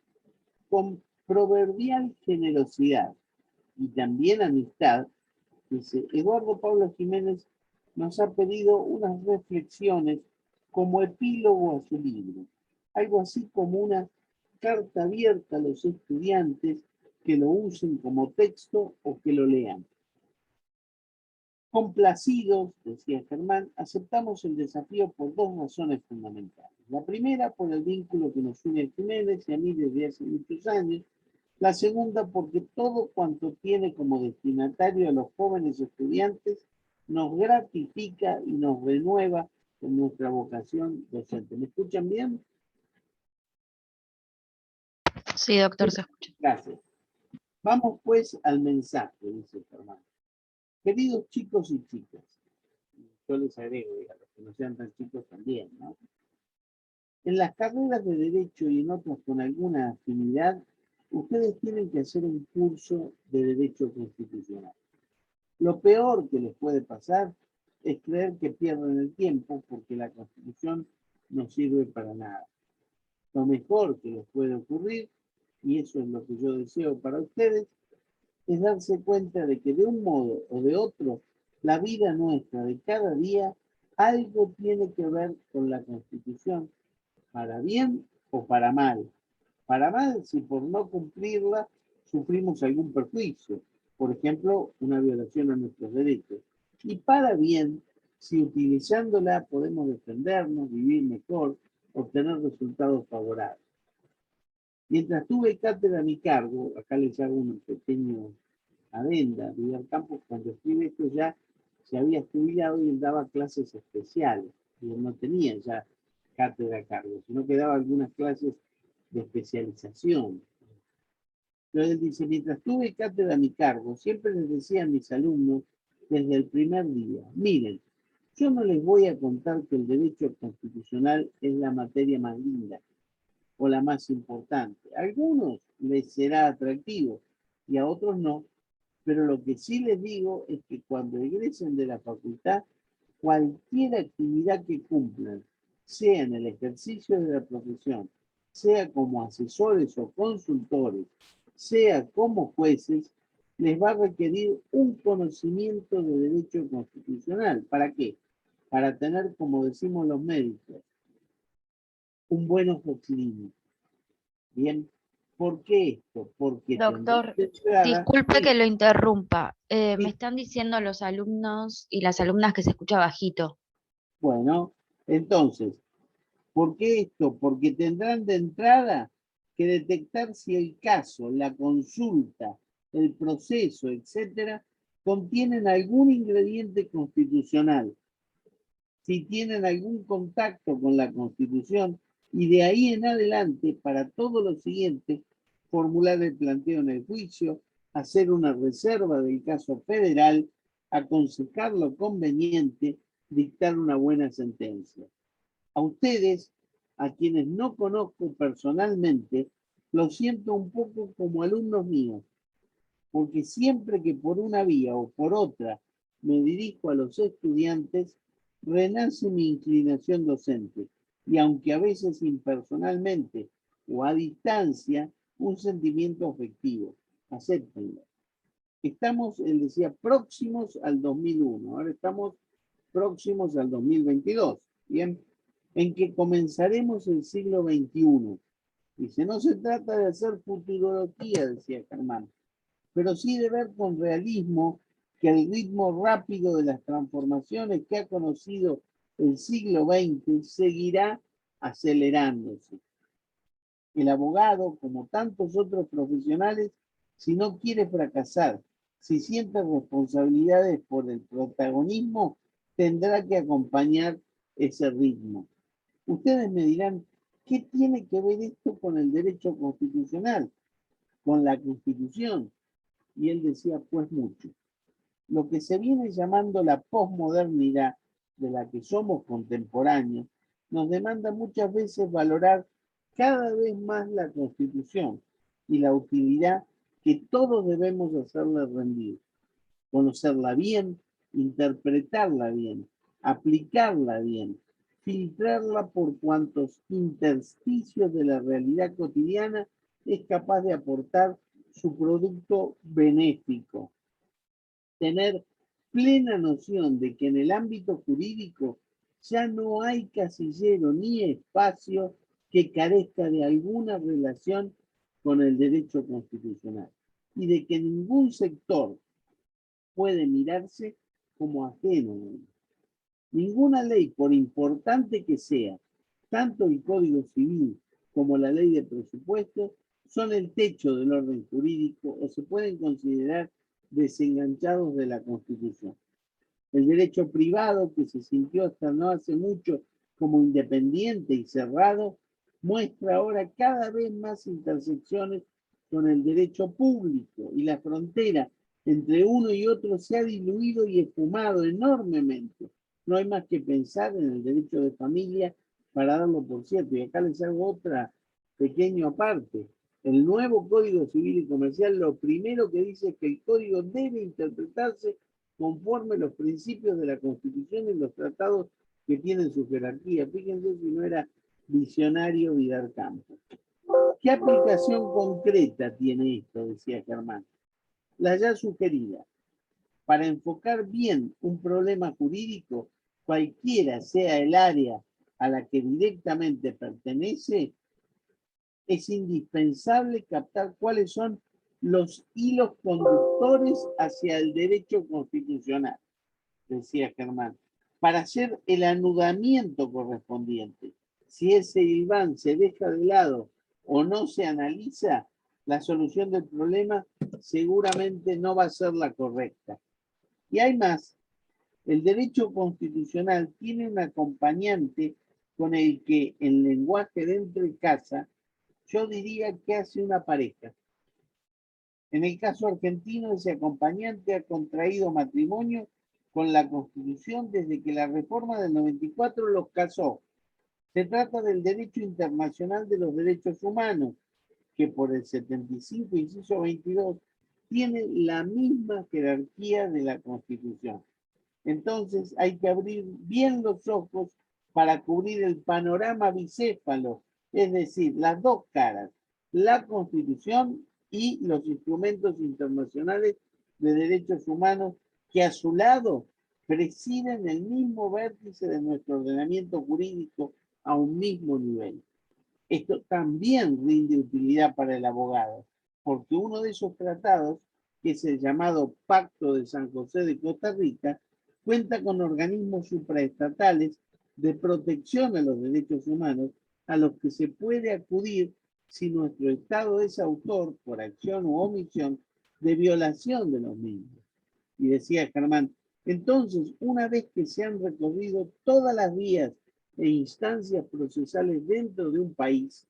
con proverbial generosidad y también amistad, dice, Eduardo Pablo Jiménez nos ha pedido unas reflexiones como epílogo a su libro, algo así como una carta abierta a los estudiantes que lo usen como texto o que lo lean. Complacidos, decía Germán, aceptamos el desafío por dos razones fundamentales. La primera, por el vínculo que nos une a Jiménez y a mí desde hace muchos años. La segunda, porque todo cuanto tiene como destinatario a los jóvenes estudiantes nos gratifica y nos renueva con nuestra vocación docente. ¿Me escuchan bien? Sí, doctor, se escucha. Gracias. Vamos pues al mensaje, dice Germán. Queridos chicos y chicas, yo les agrego, a los que no sean tan chicos también, ¿no? En las carreras de Derecho y en otras con alguna afinidad, ustedes tienen que hacer un curso de Derecho Constitucional. Lo peor que les puede pasar es creer que pierden el tiempo porque la Constitución no sirve para nada. Lo mejor que les puede ocurrir, y eso es lo que yo deseo para ustedes, es darse cuenta de que de un modo o de otro, la vida nuestra de cada día algo tiene que ver con la Constitución, para bien o para mal. Para mal si por no cumplirla sufrimos algún perjuicio, por ejemplo, una violación a nuestros derechos. Y para bien si utilizándola podemos defendernos, vivir mejor, obtener resultados favorables. Mientras tuve cátedra a mi cargo, acá les hago un pequeño adenda, Vidal Campos cuando escribe esto ya se había jubilado y él daba clases especiales, y él no tenía ya cátedra a cargo, sino que daba algunas clases de especialización. Entonces él dice, mientras tuve cátedra a mi cargo, siempre les decía a mis alumnos desde el primer día, miren, yo no les voy a contar que el derecho constitucional es la materia más linda o la más importante. A algunos les será atractivo y a otros no, pero lo que sí les digo es que cuando egresen de la facultad, cualquier actividad que cumplan, sea en el ejercicio de la profesión, sea como asesores o consultores, sea como jueces, les va a requerir un conocimiento de derecho constitucional. ¿Para qué? Para tener, como decimos los médicos, un buen ojo clínico. Bien, ¿por qué esto? Porque Doctor, disculpe que lo interrumpa. Me están diciendo los alumnos y las alumnas que se escucha bajito. Bueno, entonces, ¿por qué esto? Porque tendrán de entrada que detectar si el caso, la consulta, el proceso, etcétera, contienen algún ingrediente constitucional, si tienen algún contacto con la Constitución, y de ahí en adelante, para todo lo siguiente, formular el planteo en el juicio, hacer una reserva del caso federal, aconsejar lo conveniente, dictar una buena sentencia. A ustedes, a quienes no conozco personalmente, los siento un poco como alumnos míos, porque siempre que por una vía o por otra me dirijo a los estudiantes, renace mi inclinación docente, y aunque a veces impersonalmente o a distancia, un sentimiento afectivo. Acéptenlo. Estamos, él decía, próximos al 2001, ahora estamos próximos al 2022, ¿bien? En que comenzaremos el siglo XXI. Dice, no se trata de hacer futurología, decía Germán, pero sí de ver con realismo que el ritmo rápido de las transformaciones que ha conocido el siglo XX seguirá acelerándose. El abogado, como tantos otros profesionales, Si no quiere fracasar, si siente responsabilidades por el protagonismo, tendrá que acompañar ese ritmo. Ustedes me dirán, ¿qué tiene que ver esto con el derecho constitucional, con la Constitución? Y él decía, pues mucho. Lo que se viene llamando la posmodernidad, de la que somos contemporáneos, nos demanda muchas veces valorar cada vez más la Constitución y la utilidad que todos debemos hacerle rendir. Conocerla bien, interpretarla bien, aplicarla bien, filtrarla por cuantos intersticios de la realidad cotidiana es capaz de aportar su producto benéfico. Tener plena noción de que en el ámbito jurídico ya no hay casillero ni espacio que carezca de alguna relación con el derecho constitucional y de que ningún sector puede mirarse como ajeno. Ninguna ley, por importante que sea, tanto el Código Civil como la Ley de Presupuestos, son el techo del orden jurídico o se pueden considerar desenganchados de la Constitución. El derecho privado, que se sintió hasta no hace mucho como independiente y cerrado, muestra ahora cada vez más intersecciones con el derecho público y la frontera entre uno y otro se ha diluido y esfumado enormemente. No hay más que pensar en el derecho de familia para darlo por cierto. Y acá les hago otra pequeña aparte. El nuevo Código Civil y Comercial lo primero que dice es que el código debe interpretarse conforme los principios de la Constitución y los tratados que tienen su jerarquía. Fíjense si no era visionario Vidal Campos. ¿Qué aplicación concreta tiene esto? Decía Germán. La ya sugerida. Para enfocar bien un problema jurídico, cualquiera sea el área a la que directamente pertenece, es indispensable captar cuáles son los hilos conductores hacia el derecho constitucional, decía Germán, para hacer el anudamiento correspondiente. Si ese hilván se deja de lado o no se analiza, la solución del problema seguramente no va a ser la correcta. Y hay más, el derecho constitucional tiene un acompañante con el que en lenguaje de entrecasa yo diría que hace una pareja. En el caso argentino, ese acompañante ha contraído matrimonio con la Constitución desde que la reforma del 94 los casó. Se trata del derecho internacional de los derechos humanos, que por el 75, inciso 22, tiene la misma jerarquía de la Constitución. Entonces hay que abrir bien los ojos para cubrir el panorama bicéfalo, es decir, las dos caras, la Constitución y los instrumentos internacionales de derechos humanos que a su lado presiden el mismo vértice de nuestro ordenamiento jurídico a un mismo nivel. Esto también rinde utilidad para el abogado, porque uno de esos tratados, que es el llamado Pacto de San José de Costa Rica, cuenta con organismos supraestatales de protección a los derechos humanos a los que se puede acudir si nuestro Estado es autor, por acción u omisión, de violación de los mismos. Y decía Germán, entonces, una vez que se han recorrido todas las vías e instancias procesales dentro de un país,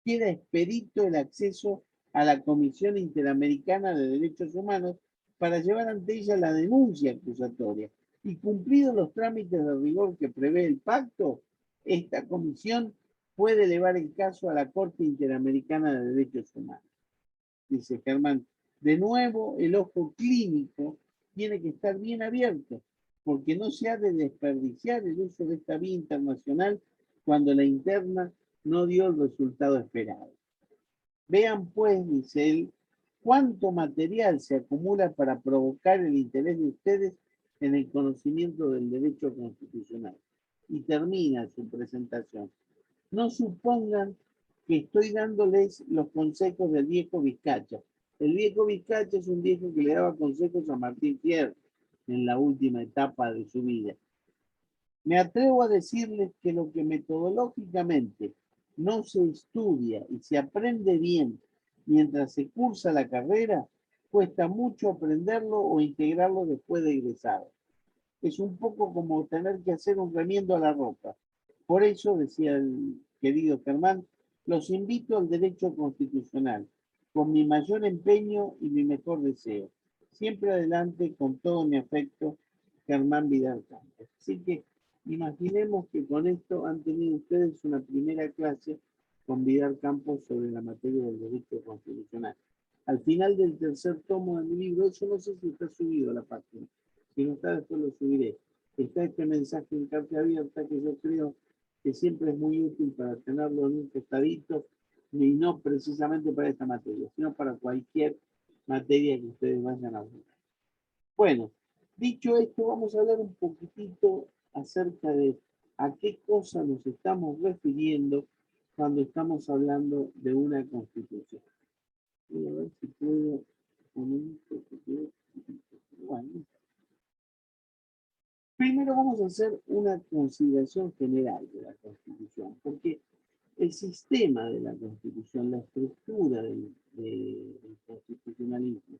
queda expedito el acceso a la Comisión Interamericana de Derechos Humanos para llevar ante ella la denuncia acusatoria. Y cumplidos los trámites de rigor que prevé el pacto, esta comisión puede elevar el caso a la Corte Interamericana de Derechos Humanos. Dice Germán, de nuevo el ojo clínico tiene que estar bien abierto, porque no se ha de desperdiciar el uso de esta vía internacional cuando la interna no dio el resultado esperado. Vean pues, dice él, cuánto material se acumula para provocar el interés de ustedes en el conocimiento del derecho constitucional. Y termina su presentación. No supongan que estoy dándoles los consejos del viejo Vizcacha. El viejo Vizcacha es un viejo que le daba consejos a Martín Fierro en la última etapa de su vida. Me atrevo a decirles que lo que metodológicamente no se estudia y se aprende bien mientras se cursa la carrera, cuesta mucho aprenderlo o integrarlo después de egresado. Es un poco como tener que hacer un remiendo a la ropa. Por eso, decía el querido Germán, los invito al derecho constitucional, con mi mayor empeño y mi mejor deseo. Siempre adelante, con todo mi afecto, Germán Vidal Campos. Así que imaginemos que con esto han tenido ustedes una primera clase con Vidal Campos sobre la materia del derecho constitucional. Al final del tercer tomo de mi libro, eso no sé si está subido a la página, si no está, después lo subiré. Está este mensaje en carta abierta que yo creo que siempre es muy útil para tenerlo en un costadito, y no precisamente para esta materia, sino para cualquier materia que ustedes vayan a ver. Bueno, dicho esto, vamos a hablar un poquitito acerca de a qué cosa nos estamos refiriendo cuando estamos hablando de una constitución. Voy a ver si puedo poner esto que quedó. Bueno. Primero vamos a hacer una consideración general de la Constitución, porque el sistema de la Constitución, la estructura del constitucionalismo,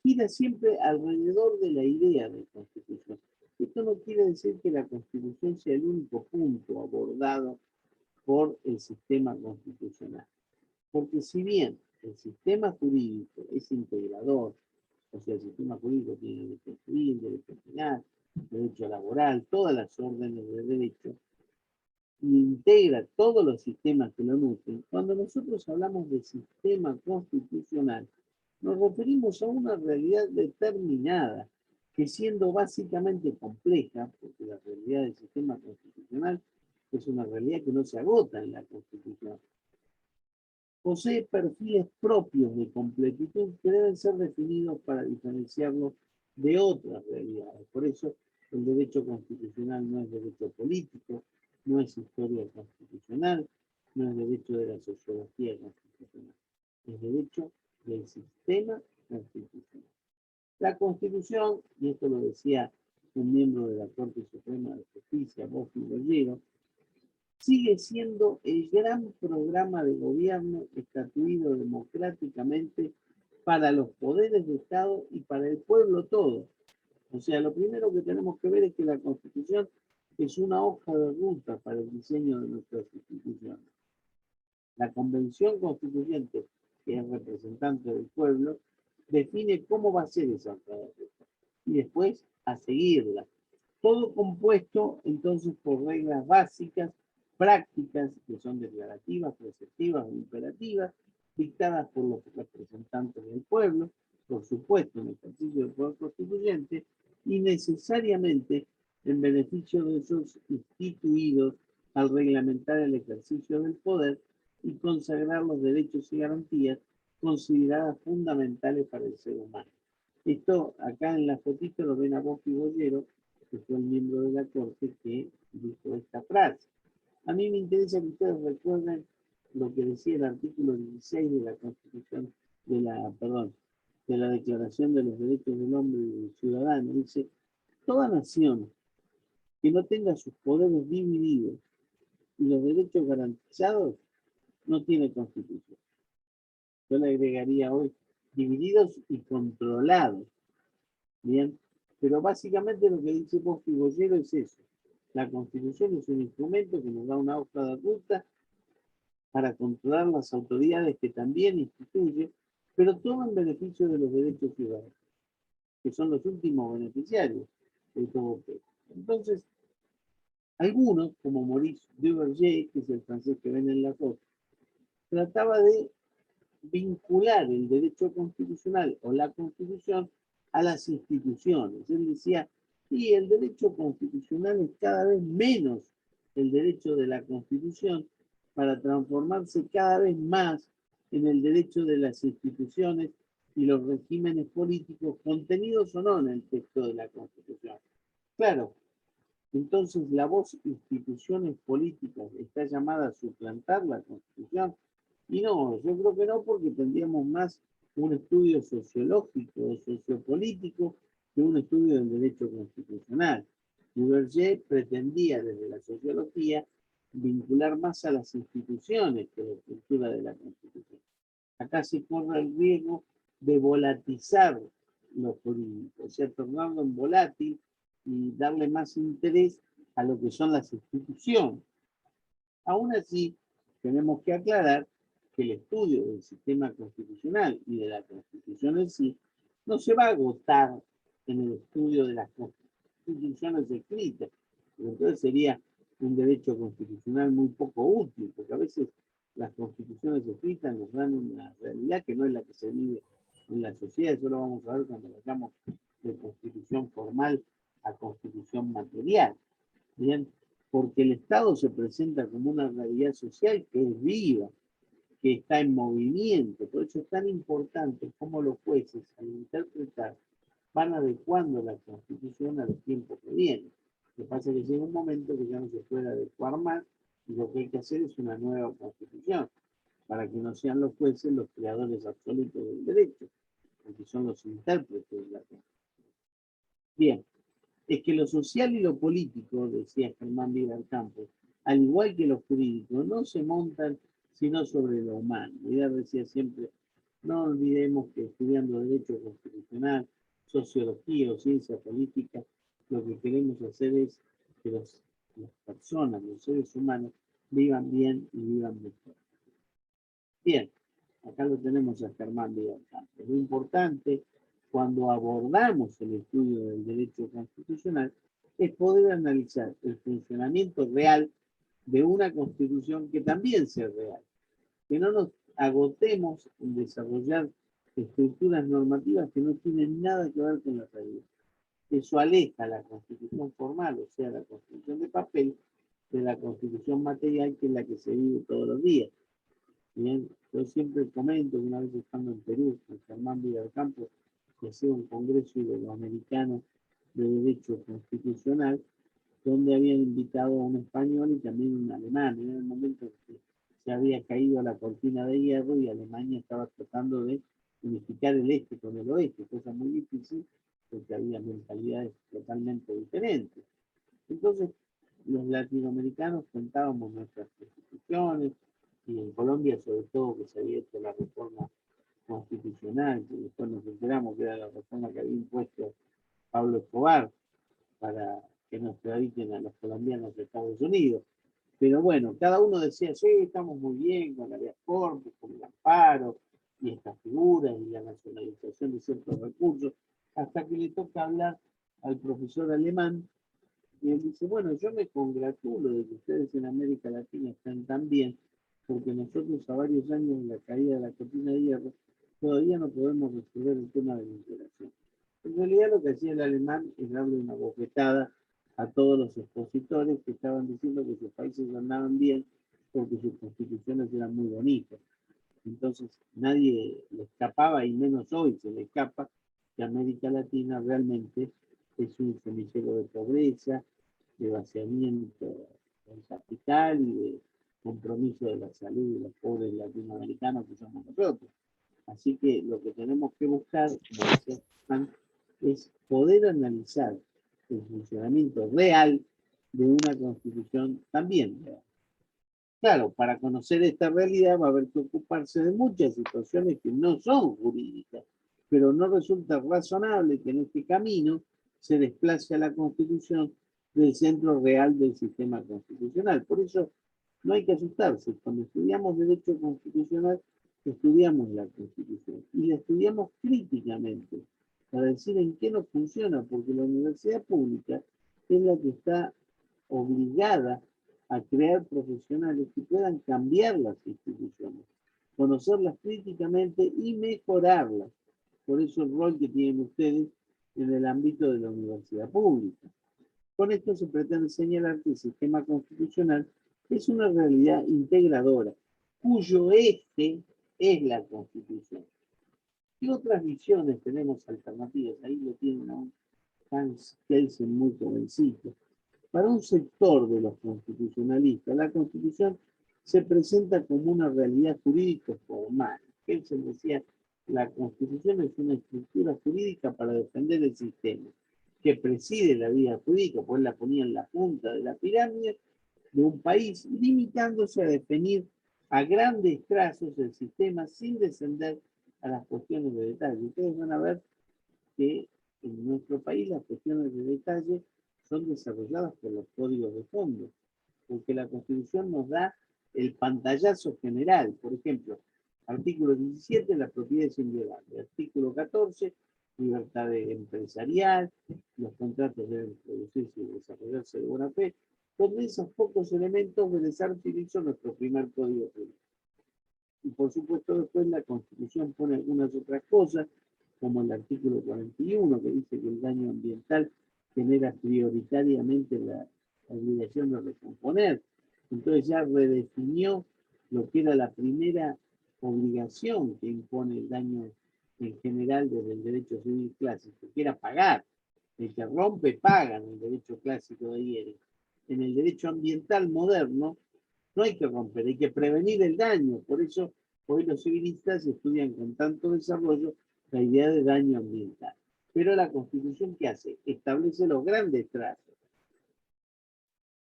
gira siempre alrededor de la idea de Constitución. Esto no quiere decir que la Constitución sea el único punto abordado por el sistema constitucional. Porque si bien el sistema jurídico es integrador, o sea, el sistema jurídico tiene derecho civil, derecho penal, derecho laboral, todas las órdenes de derecho, y integra todos los sistemas que lo nutren, cuando nosotros hablamos de sistema constitucional, nos referimos a una realidad determinada, que siendo básicamente compleja, porque la realidad del sistema constitucional es una realidad que no se agota en la Constitución, posee perfiles propios de completitud que deben ser definidos para diferenciarlo de otras realidades. Por eso, el derecho constitucional no es derecho político, no es historia constitucional, no es derecho de la sociología constitucional, es derecho del sistema constitucional. La Constitución, y esto lo decía un miembro de la Corte Suprema de Justicia, Boschi Bollero, sigue siendo el gran programa de gobierno estatuido democráticamente para los poderes de Estado y para el pueblo todo. O sea, lo primero que tenemos que ver es que la Constitución es una hoja de ruta para el diseño de nuestras instituciones. La Convención Constituyente, que es representante del pueblo, define cómo va a ser esa hoja de ruta y después a seguirla. Todo compuesto entonces por reglas básicas, prácticas, que son declarativas, preceptivas o imperativas, dictadas por los representantes del pueblo, por supuesto en el ejercicio del poder constituyente, y necesariamente en beneficio de esos instituidos al reglamentar el ejercicio del poder y consagrar los derechos y garantías consideradas fundamentales para el ser humano. Esto acá en la fotito lo ven a Boschi Bollero, que fue el miembro de la Corte que dijo esta frase. A mí me interesa que ustedes recuerden lo que decía el artículo 16 de la Constitución, de la Declaración de los Derechos del Hombre y del Ciudadano. Dice, toda nación que no tenga sus poderes divididos y los derechos garantizados no tiene Constitución. Yo le agregaría hoy divididos y controlados. Bien, pero básicamente lo que dice Boschi Bollero es eso. La Constitución es un instrumento que nos da una hoja de ruta para controlar las autoridades que también instituye, pero todo en beneficio de los derechos ciudadanos, que son los últimos beneficiarios de todo esto. Entonces, algunos, como Maurice Duverger, que es el francés que ven en la foto, trataba de vincular el derecho constitucional o la Constitución a las instituciones. Él decía, sí, el derecho constitucional es cada vez menos el derecho de la Constitución para transformarse cada vez más en el derecho de las instituciones y los regímenes políticos contenidos o no en el texto de la Constitución. Claro, entonces la voz instituciones políticas está llamada a suplantar la Constitución. Y no, yo creo que no, porque tendríamos más un estudio sociológico o sociopolítico que un estudio del derecho constitucional. Duverger pretendía desde la sociología vincular más a las instituciones que la estructura de la Constitución. Acá se corre el riesgo de volatilizar lo jurídico, o sea, tornarlo en volátil y darle más interés a lo que son las instituciones. Aún así, tenemos que aclarar que el estudio del sistema constitucional y de la Constitución en sí no se va a agotar en el estudio de las constituciones escritas. Entonces sería un derecho constitucional muy poco útil, porque a veces las constituciones escritas nos dan una realidad que no es la que se vive en la sociedad. Eso lo vamos a ver cuando vayamos de constitución formal a constitución material. Bien, porque el Estado se presenta como una realidad social que es viva, que está en movimiento. Por eso es tan importante cómo los jueces, al interpretar, van adecuando la Constitución a los tiempos que vienen. Lo que pasa es que llega un momento que ya no se puede adecuar más y lo que hay que hacer es una nueva Constitución, para que no sean los jueces los creadores absolutos del derecho, porque son los intérpretes de la Constitución. Bien, es que lo social y lo político, decía Germán Vidal Campos, al igual que lo jurídico, no se montan sino sobre lo humano. Vidal decía siempre, no olvidemos que estudiando Derecho Constitucional, Sociología o Ciencia Política, lo que queremos hacer es que las personas, los seres humanos, vivan bien y vivan mejor. Bien, acá lo tenemos a Germán Vidal Campos. Lo importante cuando abordamos el estudio del derecho constitucional es poder analizar el funcionamiento real de una constitución que también sea real. Que no nos agotemos en desarrollar estructuras normativas que no tienen nada que ver con la realidad. Eso aleja la constitución formal, o sea, la constitución de papel, de la constitución material, que es la que se vive todos los días. Bien, yo siempre comento que una vez estando en Perú, con Germán Vidal Campos, que hacía un congreso iberoamericano de derecho constitucional, donde habían invitado a un español y también un alemán. En el momento que se había caído la cortina de hierro y Alemania estaba tratando de unificar el este con el oeste, cosa muy difícil porque había mentalidades totalmente diferentes. Entonces, los latinoamericanos contábamos nuestras constituciones, y en Colombia sobre todo que se había hecho la reforma constitucional, que después nos enteramos que era la reforma que había impuesto Pablo Escobar para que nos extraditen a los colombianos de Estados Unidos. Pero bueno, cada uno decía, sí, estamos muy bien con la habeas corpus, con el amparo, y estas figuras, y la nacionalización de ciertos recursos, hasta que le toca hablar al profesor alemán, y él dice, bueno, yo me congratulo de que ustedes en América Latina están tan bien, porque nosotros a varios años de la caída de la cortina de hierro, todavía no podemos resolver el tema de la integración. En realidad lo que hacía el alemán es darle una bofetada a todos los expositores que estaban diciendo que sus países andaban bien porque sus constituciones eran muy bonitas. Entonces nadie le escapaba, y menos hoy se le escapa, que América Latina realmente es un semillero de pobreza, de vaciamiento del capital y de compromiso de la salud de los pobres latinoamericanos que somos nosotros. Así que lo que tenemos que buscar, como decía Juan, es poder analizar el funcionamiento real de una constitución también real. Claro, para conocer esta realidad va a haber que ocuparse de muchas situaciones que no son jurídicas, pero no resulta razonable que en este camino se desplace a la Constitución del centro real del sistema constitucional. Por eso no hay que asustarse. Cuando estudiamos derecho constitucional, estudiamos la Constitución y la estudiamos críticamente para decir en qué no funciona, porque la universidad pública es la que está obligada a crear profesionales que puedan cambiar las instituciones, conocerlas críticamente y mejorarlas. Por eso el rol que tienen ustedes en el ámbito de la universidad pública. Con esto se pretende señalar que el sistema constitucional es una realidad integradora, cuyo eje es la Constitución. ¿Qué otras visiones tenemos alternativas? Ahí lo tienen a un Hans Kelsen muy jovencito. Para un sector de los constitucionalistas, la Constitución se presenta como una realidad jurídica formal. Kelsen decía, la Constitución es una estructura jurídica para defender el sistema, que preside la vida jurídica, pues la ponía en la punta de la pirámide de un país, limitándose a definir a grandes trazos el sistema sin descender a las cuestiones de detalle. Ustedes van a ver que en nuestro país las cuestiones de detalle son desarrolladas por los códigos de fondo, porque la Constitución nos da el pantallazo general. Por ejemplo, artículo 17, la propiedad es inviolable. Artículo 14, libertad empresarial, los contratos deben producirse y desarrollarse de buena fe. Con esos pocos elementos, Belisario utilizó nuestro primer código público. Y por supuesto después la Constitución pone algunas otras cosas, como el artículo 41, que dice que el daño ambiental genera prioritariamente la obligación de recomponer. Entonces ya redefinió lo que era la primera obligación que impone el daño en general desde el derecho civil clásico, que era pagar. El que rompe paga en el derecho clásico de ayer. En el derecho ambiental moderno no hay que romper, hay que prevenir el daño. Por eso hoy los civilistas estudian con tanto desarrollo la idea de daño ambiental. Pero la Constitución, ¿qué hace? Establece los grandes trazos.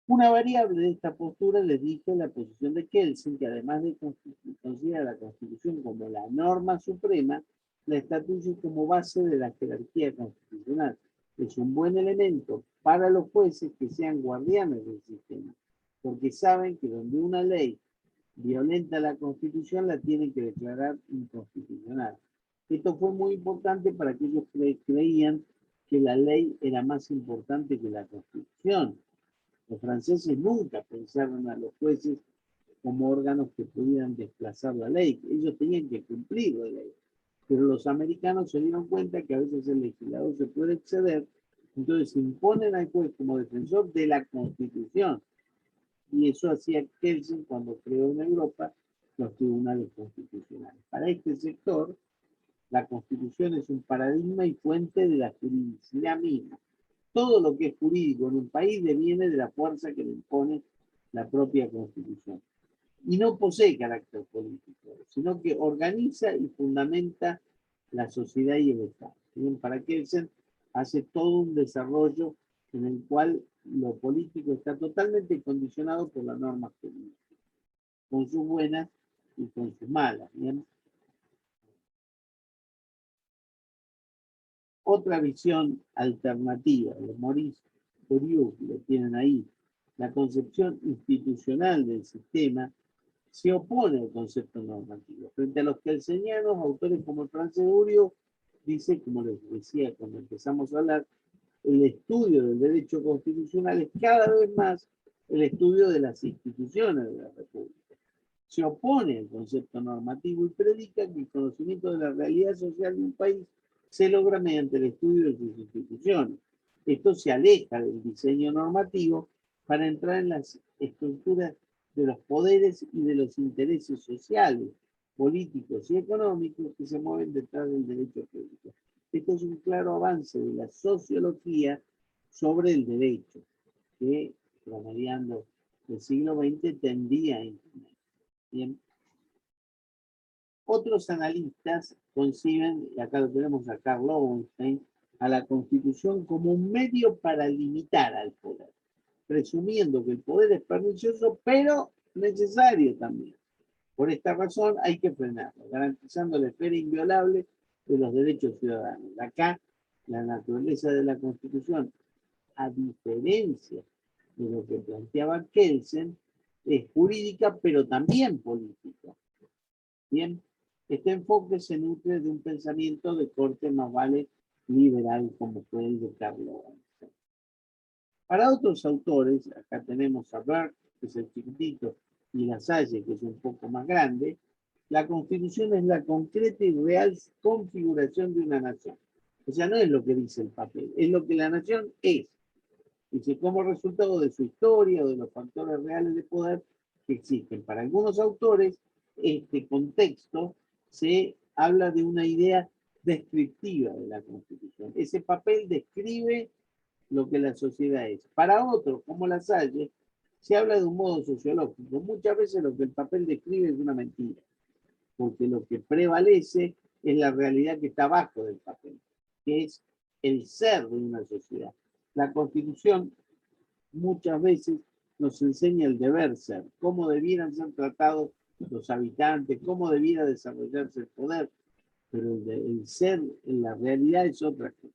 Una variable de esta postura les dije la posición de Kelsen, que además de considerar la Constitución como la norma suprema, la estatuye como base de la jerarquía constitucional. Es un buen elemento para los jueces que sean guardianes del sistema, porque saben que donde una ley violenta la Constitución la tienen que declarar inconstitucional. Esto fue muy importante para aquellos que creían que la ley era más importante que la Constitución. Los franceses nunca pensaron a los jueces como órganos que pudieran desplazar la ley. Ellos tenían que cumplir la ley. Pero los americanos se dieron cuenta que a veces el legislador se puede exceder, entonces imponen al juez como defensor de la Constitución. Y eso hacía Kelsen cuando creó en Europa los tribunales constitucionales. Para este sector, la Constitución es un paradigma y fuente de la juridicidad misma. Todo lo que es jurídico en un país deviene de la fuerza que le impone la propia Constitución. Y no posee carácter político, sino que organiza y fundamenta la sociedad y el Estado. Bien, para Kelsen hace todo un desarrollo en el cual lo político está totalmente condicionado por las normas jurídicas, con sus buenas y con sus malas. ¿Bien? Otra visión alternativa de Maurice Bourdieu, lo tienen ahí, la concepción institucional del sistema se opone al concepto normativo. Frente a los kelsenianos, autores como el francés Bourdieu dice, como les decía cuando empezamos a hablar, el estudio del derecho constitucional es cada vez más el estudio de las instituciones de la República. Se opone al concepto normativo y predica que el conocimiento de la realidad social de un país se logra mediante el estudio de sus instituciones. Esto se aleja del diseño normativo para entrar en las estructuras de los poderes y de los intereses sociales, políticos y económicos que se mueven detrás del derecho público. Esto es un claro avance de la sociología sobre el derecho, que promediando el siglo XX tendía a imponer. Bien. Otros analistas conciben, y acá lo tenemos a Karl Lowenstein, a la Constitución como un medio para limitar al poder, presumiendo que el poder es pernicioso, pero necesario también. Por esta razón hay que frenarlo, garantizando la esfera inviolable de los derechos ciudadanos. Acá, la naturaleza de la Constitución, a diferencia de lo que planteaba Kelsen, es jurídica, pero también política. Bien, este enfoque se nutre de un pensamiento de corte más vale liberal, como fue el de Karl Lowenstein. Para otros autores, acá tenemos a Burke, que es el chiquitito, y La Salle, que es un poco más grande, la Constitución es la concreta y real configuración de una nación. O sea, no es lo que dice el papel, es lo que la nación es. Dice, como resultado de su historia o de los factores reales de poder que existen. Para algunos autores, este contexto se habla de una idea descriptiva de la Constitución. Ese papel describe lo que la sociedad es. Para otros, como La Salle, se habla de un modo sociológico. Muchas veces lo que el papel describe es una mentira, porque lo que prevalece es la realidad que está abajo del papel, que es el ser de una sociedad. La Constitución muchas veces nos enseña el deber ser, cómo debieran ser tratados los habitantes, cómo debiera desarrollarse el poder, pero el ser en la realidad es otra cosa.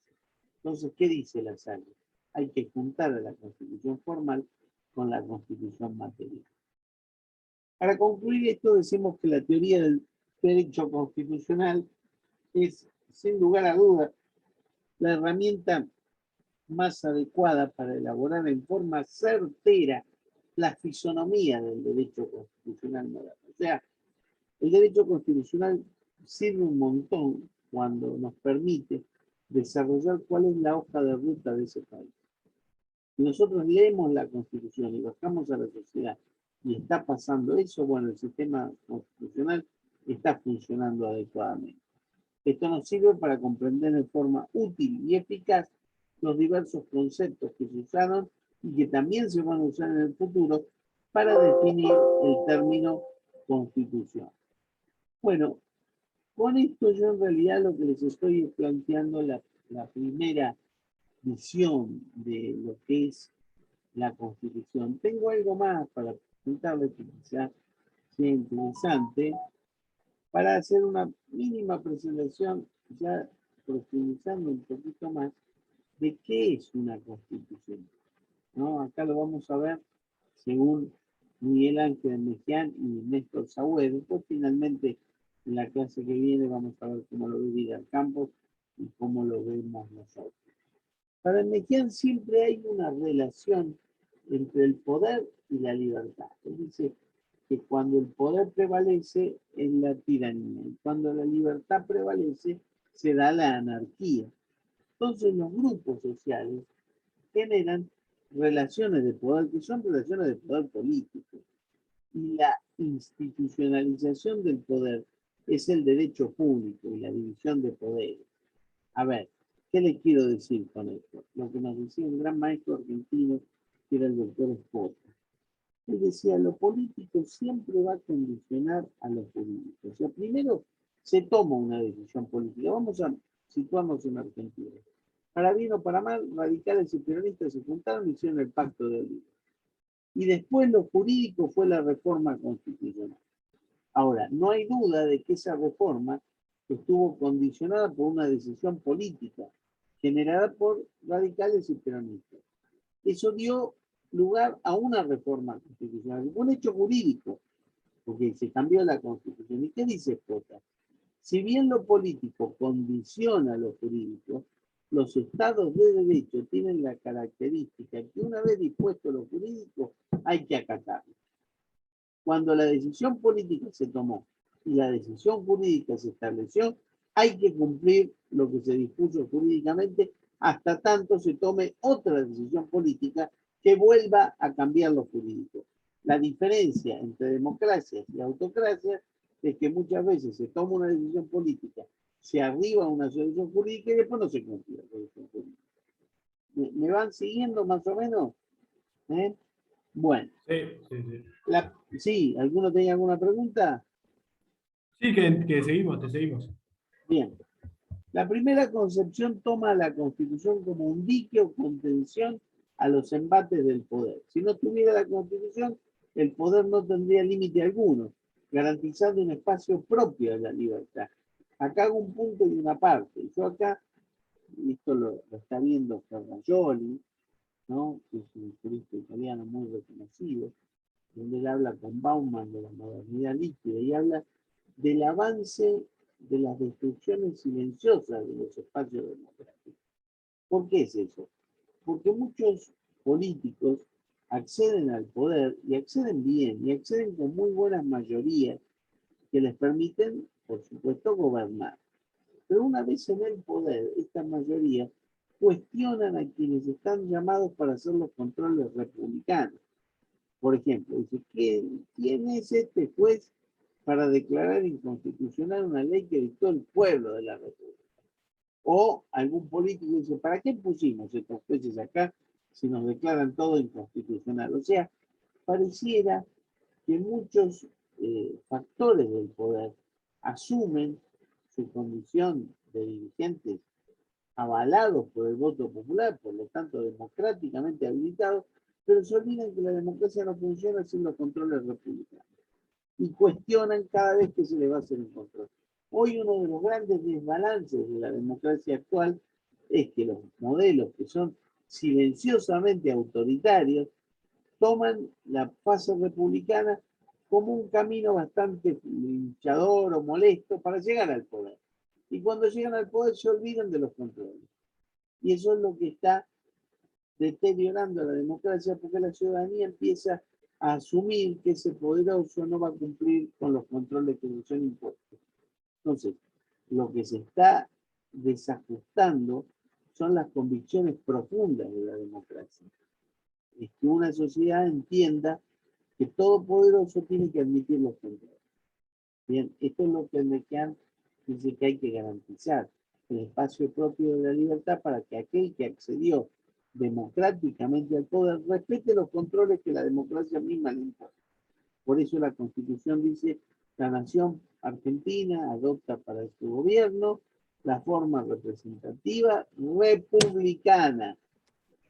Entonces, ¿qué dice la Salle? Hay que juntar a la Constitución formal con la Constitución material. Para concluir esto, decimos que la teoría del derecho constitucional es, sin lugar a dudas, la herramienta más adecuada para elaborar en forma certera la fisonomía del derecho constitucional moderno. O sea, el derecho constitucional sirve un montón cuando nos permite desarrollar cuál es la hoja de ruta de ese país. Si nosotros leemos la Constitución y bajamos a la sociedad y está pasando eso, bueno, el sistema constitucional está funcionando adecuadamente. Esto nos sirve para comprender de forma útil y eficaz los diversos conceptos que se usaron y que también se van a usar en el futuro para definir el término constitución. Bueno, con esto yo en realidad lo que les estoy planteando la primera visión de lo que es la Constitución. Tengo algo más para presentarles que quizás sea interesante para hacer una mínima presentación, ya profundizando un poquito más, de qué es una Constitución, ¿no? Acá lo vamos a ver según Miguel Ángel Mejián y Néstor Sahué. Después finalmente en la clase que viene vamos a ver cómo lo ve Vidal Campos y cómo lo vemos nosotros. Para Mejián siempre hay una relación entre el poder y la libertad. Él dice que cuando el poder prevalece es la tiranía y cuando la libertad prevalece se da la anarquía. Entonces los grupos sociales generan relaciones de poder que son relaciones de poder político. Y la institucionalización del poder es el derecho público y la división de poderes. A ver, ¿qué les quiero decir con esto? Lo que nos decía un gran maestro argentino, que era el doctor Espota. Él decía, lo político siempre va a condicionar a lo jurídico. O sea, primero se toma una decisión política. Vamos a situarnos en Argentina. Para bien o para mal, radicales y peronistas se juntaron y hicieron el pacto de Olivos. Y después lo jurídico fue la reforma constitucional. Ahora, no hay duda de que esa reforma estuvo condicionada por una decisión política generada por radicales y peronistas. Eso dio lugar a una reforma constitucional, un hecho jurídico, porque se cambió la Constitución. ¿Y qué dice Espota? Si bien lo político condiciona lo jurídico, los estados de derecho tienen la característica que una vez dispuesto lo jurídico, hay que acatarlo. Cuando la decisión política se tomó y la decisión jurídica se estableció, hay que cumplir lo que se dispuso jurídicamente hasta tanto se tome otra decisión política que vuelva a cambiar lo jurídico. La diferencia entre democracias y autocracias es que muchas veces se toma una decisión política, se arriba a una solución jurídica y después no se cumple la solución jurídica. ¿Me van siguiendo más o menos? ¿Eh? Bueno. Sí, ¿alguno tenía alguna pregunta? Sí, que seguimos, te seguimos. Bien. La primera concepción toma la Constitución como un dique o contención a los embates del poder. Si no tuviera la Constitución, el poder no tendría límite alguno, garantizando un espacio propio de la libertad. Acá hago un punto y una parte. Yo acá, y esto lo está viendo Ferrajoli, ¿no? Que es un jurista italiano muy reconocido, donde él habla con Bauman de la modernidad líquida y habla del avance de las destrucciones silenciosas de los espacios democráticos. ¿Por qué es eso? Porque muchos políticos acceden al poder y acceden bien y acceden con muy buenas mayorías que les permiten, por supuesto, gobernar. Pero una vez en el poder, estas mayorías cuestionan a quienes están llamados para hacer los controles republicanos. Por ejemplo, dice, ¿quién es este juez para declarar inconstitucional una ley que dictó el pueblo de la República? O algún político dice, ¿para qué pusimos estos jueces acá si nos declaran todo inconstitucional? O sea, pareciera que muchos factores del poder asumen su condición de dirigentes avalados por el voto popular, por lo tanto democráticamente habilitados, pero se olvidan que la democracia no funciona sin los controles republicanos. y cuestionan cada vez que se le va a hacer un control. Hoy uno de los grandes desbalances de la democracia actual es que los modelos que son silenciosamente autoritarios toman la fase republicana como un camino bastante linchador o molesto para llegar al poder. Y cuando llegan al poder se olvidan de los controles. Y eso es lo que está deteriorando la democracia, porque la ciudadanía empieza a asumir que ese poderoso no va a cumplir con los controles que le son impuestos. Entonces, lo que se está desajustando son las convicciones profundas de la democracia. Es que una sociedad entienda que todo poderoso tiene que admitir los controles. Bien, esto es lo que el Mecan dice que hay que garantizar, el espacio propio de la libertad para que aquel que accedió democráticamente al poder respete los controles que la democracia misma le impone. Por eso la Constitución dice: la nación argentina adopta para su gobierno la forma representativa republicana,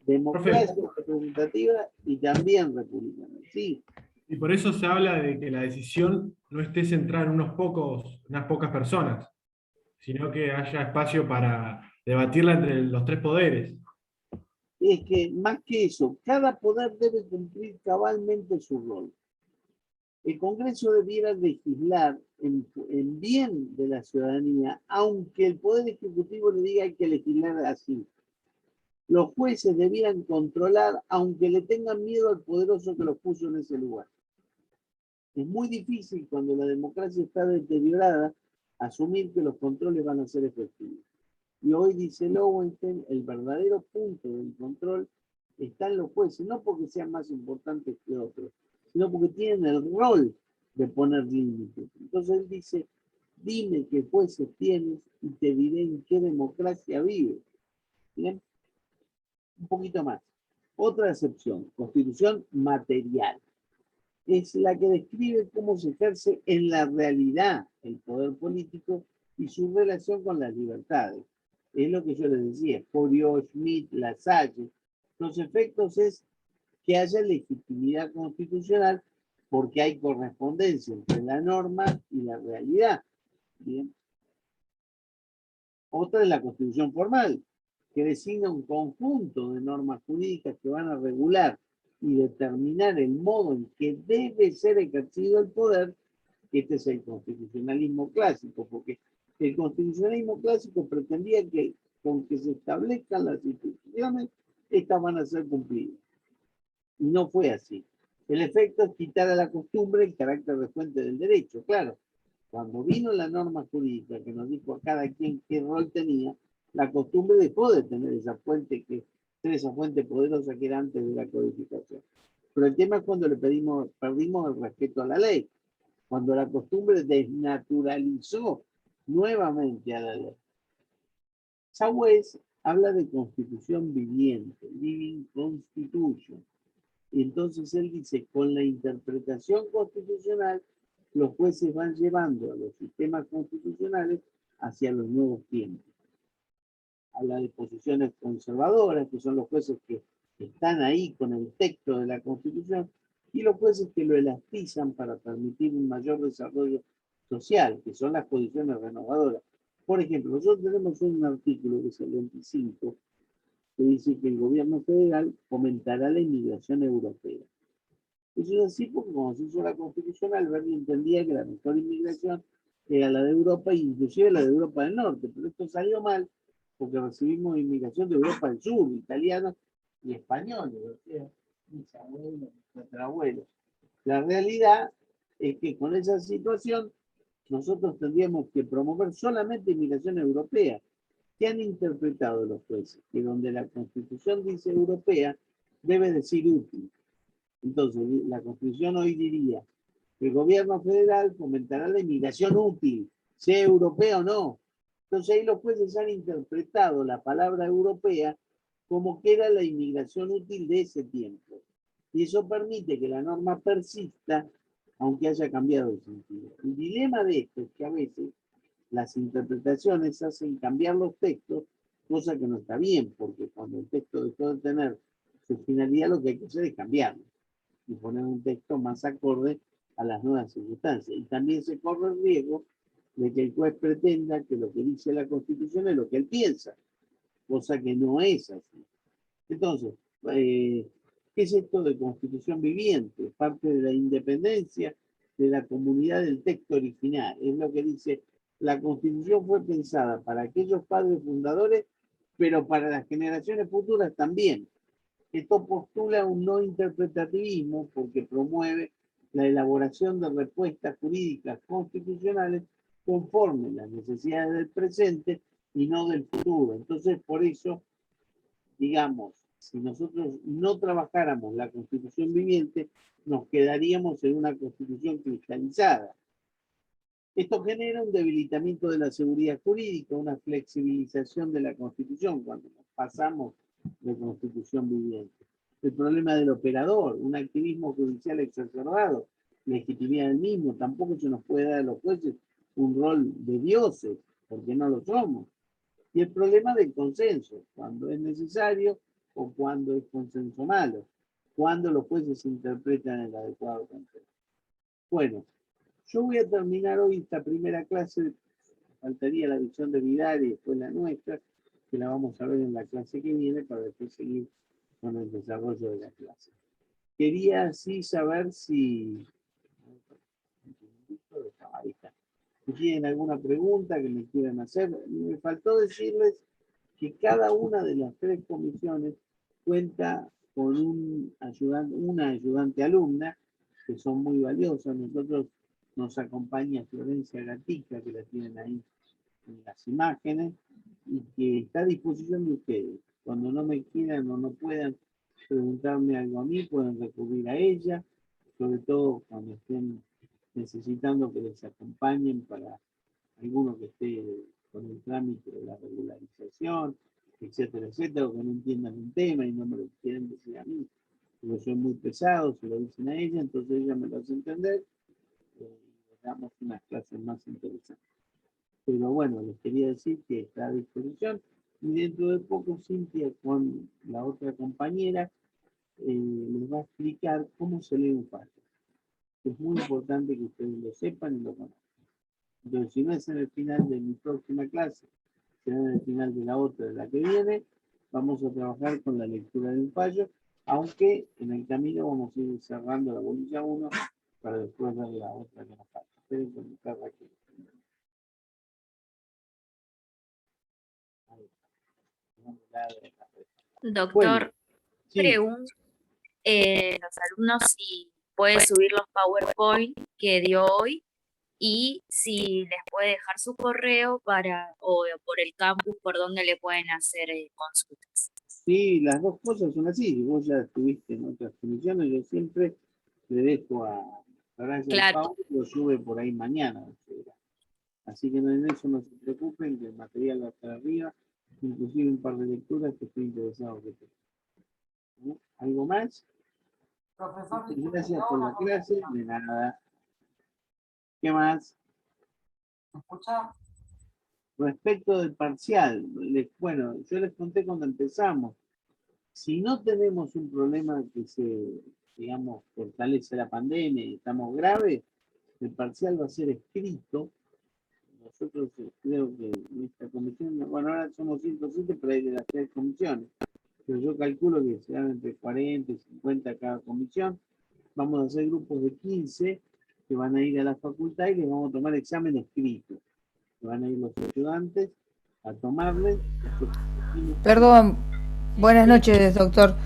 democracia representativa y también republicana. Sí, Y por eso se habla de que la decisión no esté centrada en unas pocas personas, sino que haya espacio para debatirla entre los tres poderes. es que más que eso, cada poder debe cumplir cabalmente su rol. El Congreso debiera legislar en bien de la ciudadanía, aunque el Poder Ejecutivo le diga que hay que legislar así. Los jueces debieran controlar, aunque le tengan miedo al poderoso que los puso en ese lugar. Es muy difícil cuando la democracia está deteriorada asumir que los controles van a ser efectivos. Y hoy dice Lowenstein, el verdadero punto del control está en los jueces, no porque sean más importantes que otros, sino porque tienen el rol de poner límites. Entonces él dice: dime qué jueces tienes y te diré en qué democracia vives. ¿Bien? Un poquito más. Otra excepción, constitución material. Es la que describe cómo se ejerce en la realidad el poder político y su relación con las libertades. Es lo que yo les decía, Jodiot, Schmitt, Lasalle. Los efectos es que haya legitimidad constitucional porque hay correspondencia entre la norma y la realidad. Bien. Otra es la constitución formal, que designa un conjunto de normas jurídicas que van a regular y determinar el modo en que debe ser ejercido el poder. Este es el constitucionalismo clásico, porque el constitucionalismo clásico pretendía que con que se establezcan las instituciones, estas van a ser cumplidas. Y no fue así. El efecto es quitar a la costumbre el carácter de fuente del derecho. Claro, cuando vino la norma jurídica que nos dijo a cada quien qué rol tenía, la costumbre dejó de tener esa fuente poderosa que era antes de la codificación. Pero el tema es cuando perdimos el respeto a la ley, cuando la costumbre desnaturalizó nuevamente a la ley. Saués habla de constitución viviente, living constitution. Y entonces él dice: con la interpretación constitucional, los jueces van llevando a los sistemas constitucionales hacia los nuevos tiempos. Habla de posiciones conservadoras, que son los jueces que están ahí con el texto de la Constitución, y los jueces que lo elastizan para permitir un mayor desarrollo social, que son las posiciones renovadoras. Por ejemplo, nosotros tenemos un artículo que es el 25, que dice que el gobierno federal fomentará la inmigración europea. Eso es así porque cuando se hizo la Constitución, Alberti entendía que la mejor inmigración era la de Europa, inclusive la de Europa del Norte, pero esto salió mal porque recibimos inmigración de Europa del Sur, italianos y españoles, o sea, mis abuelos, mis tatarabuelos. La realidad es que con esa situación nosotros tendríamos que promover solamente inmigración europea. ¿Qué han interpretado los jueces? Que donde la Constitución dice europea, debe decir útil. Entonces, la Constitución hoy diría que el gobierno federal fomentará la inmigración útil, sea europea o no. Entonces ahí los jueces han interpretado la palabra europea como que era la inmigración útil de ese tiempo. Y eso permite que la norma persista, aunque haya cambiado el sentido. El dilema de esto es que a veces las interpretaciones hacen cambiar los textos, cosa que no está bien, porque cuando el texto dejó de tener su finalidad, lo que hay que hacer es cambiarlo y poner un texto más acorde a las nuevas circunstancias. Y también se corre el riesgo de que el juez pretenda que lo que dice la Constitución es lo que él piensa, cosa que no es así. Entonces, ¿qué es esto de Constitución viviente? Parte de la independencia de la comunidad del texto original. Es lo que dice, la Constitución fue pensada para aquellos padres fundadores, pero para las generaciones futuras también. Esto postula un no interpretativismo porque promueve la elaboración de respuestas jurídicas constitucionales conforme a las necesidades del presente y no del futuro. Entonces, por eso, digamos, si nosotros no trabajáramos la Constitución viviente, nos quedaríamos en una Constitución cristalizada. Esto genera un debilitamiento de la seguridad jurídica, una flexibilización de la Constitución cuando nos pasamos de Constitución viviente. El problema del operador, un activismo judicial exacerbado, legitimidad del mismo, tampoco se nos puede dar a los jueces un rol de dioses, porque no lo somos. Y el problema del consenso, cuando es necesario o cuando es consenso malo, cuando los jueces interpretan el adecuado consenso. Bueno, yo voy a terminar hoy esta primera clase, faltaría la visión de Vidal y después la nuestra, que la vamos a ver en la clase que viene para después seguir con el desarrollo de la clase. Quería así saber si tienen alguna pregunta que me quieran hacer. Me faltó decirles que cada una de las 3 comisiones cuenta con una ayudante alumna, que son muy valiosas. Nosotros nos acompaña Florencia Gatica, que la tienen ahí en las imágenes, y que está a disposición de ustedes. Cuando no me quieran o no puedan preguntarme algo a mí, pueden recurrir a ella, sobre todo cuando estén necesitando que les acompañen para alguno que esté con el trámite de la regularización, etcétera, etcétera, o que no entiendan un tema y no me lo quieren decir a mí, porque soy muy pesado, se lo dicen a ella, entonces ella me lo hace entender, y le damos unas clases más interesantes. Pero bueno, les quería decir que está a disposición, y dentro de poco Cintia con la otra compañera les va a explicar cómo se lee un fallo. Es muy importante que ustedes lo sepan y lo conozcan. Entonces, si no es en el final de mi próxima clase, será en el final de la otra, de la que viene, vamos a trabajar con la lectura de un fallo, aunque en el camino vamos a ir cerrando la bolilla 1 para después ver la otra que nos falta. Esperen que me carga aquí. Doctor, Bueno, sí. pregunto los alumnos si puede subir los PowerPoint que dio hoy y si les puede dejar su correo o por el campus por donde le pueden hacer consultas. Sí, las dos cosas son así. Si vos ya estuviste en otras comisiones, yo siempre le dejo a Brian Claro. Pau, lo sube por ahí mañana. Así que en eso no se preocupen, que el material va a estar arriba, inclusive un par de lecturas que estoy interesado que tengan. ¿Algo más? Profesor, Gracias por la clase. De nada. ¿Qué más? ¿me escucha? Respecto del parcial, bueno, yo les conté cuando empezamos, si no tenemos un problema que se, digamos, fortalece la pandemia y estamos graves, el parcial va a ser escrito. Nosotros creo que en esta comisión, bueno, ahora somos 107, pero hay de las 3 comisiones, pero yo calculo que serán entre 40 y 50 cada comisión. Vamos a hacer grupos de 15 que van a ir a la facultad y les vamos a tomar examen escrito. Van a ir los estudiantes a tomarles. Perdón, buenas noches, doctor.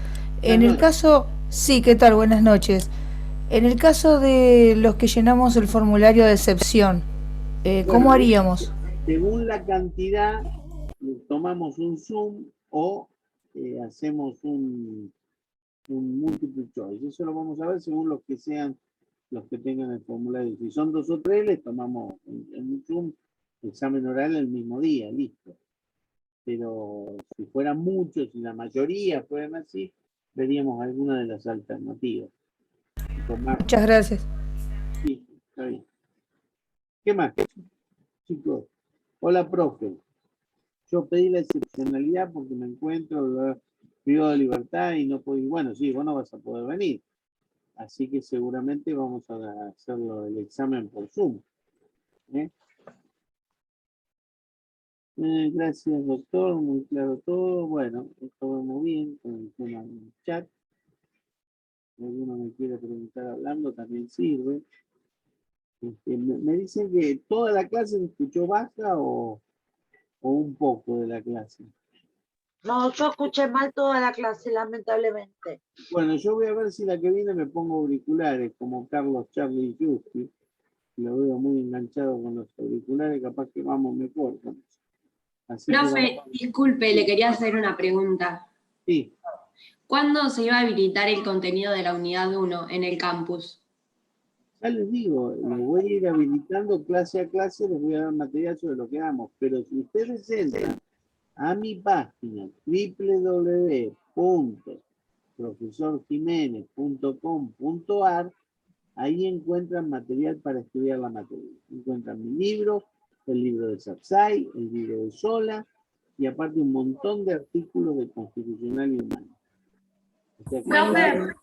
En el caso, sí, ¿qué tal? Buenas noches. En el caso de los que llenamos el formulario de excepción, ¿cómo haríamos? Según la cantidad, tomamos un Zoom o hacemos un multiple choice. Eso lo vamos a ver según los que sean, los que tengan el formulario. Si son 2 o 3, les tomamos en un Zoom examen oral el mismo día, listo. Pero si fueran muchos y la mayoría fueran así, veríamos alguna de las alternativas. Muchas gracias. Sí, está bien. ¿Qué más, chicos? Hola, profe. Yo pedí la excepcionalidad porque me encuentro privado de libertad y no puedo ir. Bueno, sí, vos no vas a poder venir. Así que seguramente vamos a hacerlo el examen por Zoom. ¿Eh? Gracias, doctor, muy claro todo. Bueno, esto va muy bien con el tema del chat. Si alguno me quiere preguntar hablando, también sirve. Me dicen que toda la clase se escuchó baja o un poco de la clase. No, yo escuché mal toda la clase, lamentablemente. Bueno, yo voy a ver si la que viene me pongo auriculares, como Carlos, Charlie y Justi. Lo veo muy enganchado con los auriculares, capaz que vamos mejor con eso. Así que Profe, disculpe, le quería hacer una pregunta. sí, ¿Cuándo se iba a habilitar el contenido de la unidad 1 en el campus? ya les digo, lo voy a ir habilitando clase a clase, les voy a dar material sobre lo que damos, pero si ustedes entran a mi página www.profesorjimenez.com.ar, ahí encuentran material para estudiar la materia. Encuentran mi libro, el libro de Sapsay, el libro de Sola, y aparte un montón de artículos de constitucional y humano. O sea que Profe,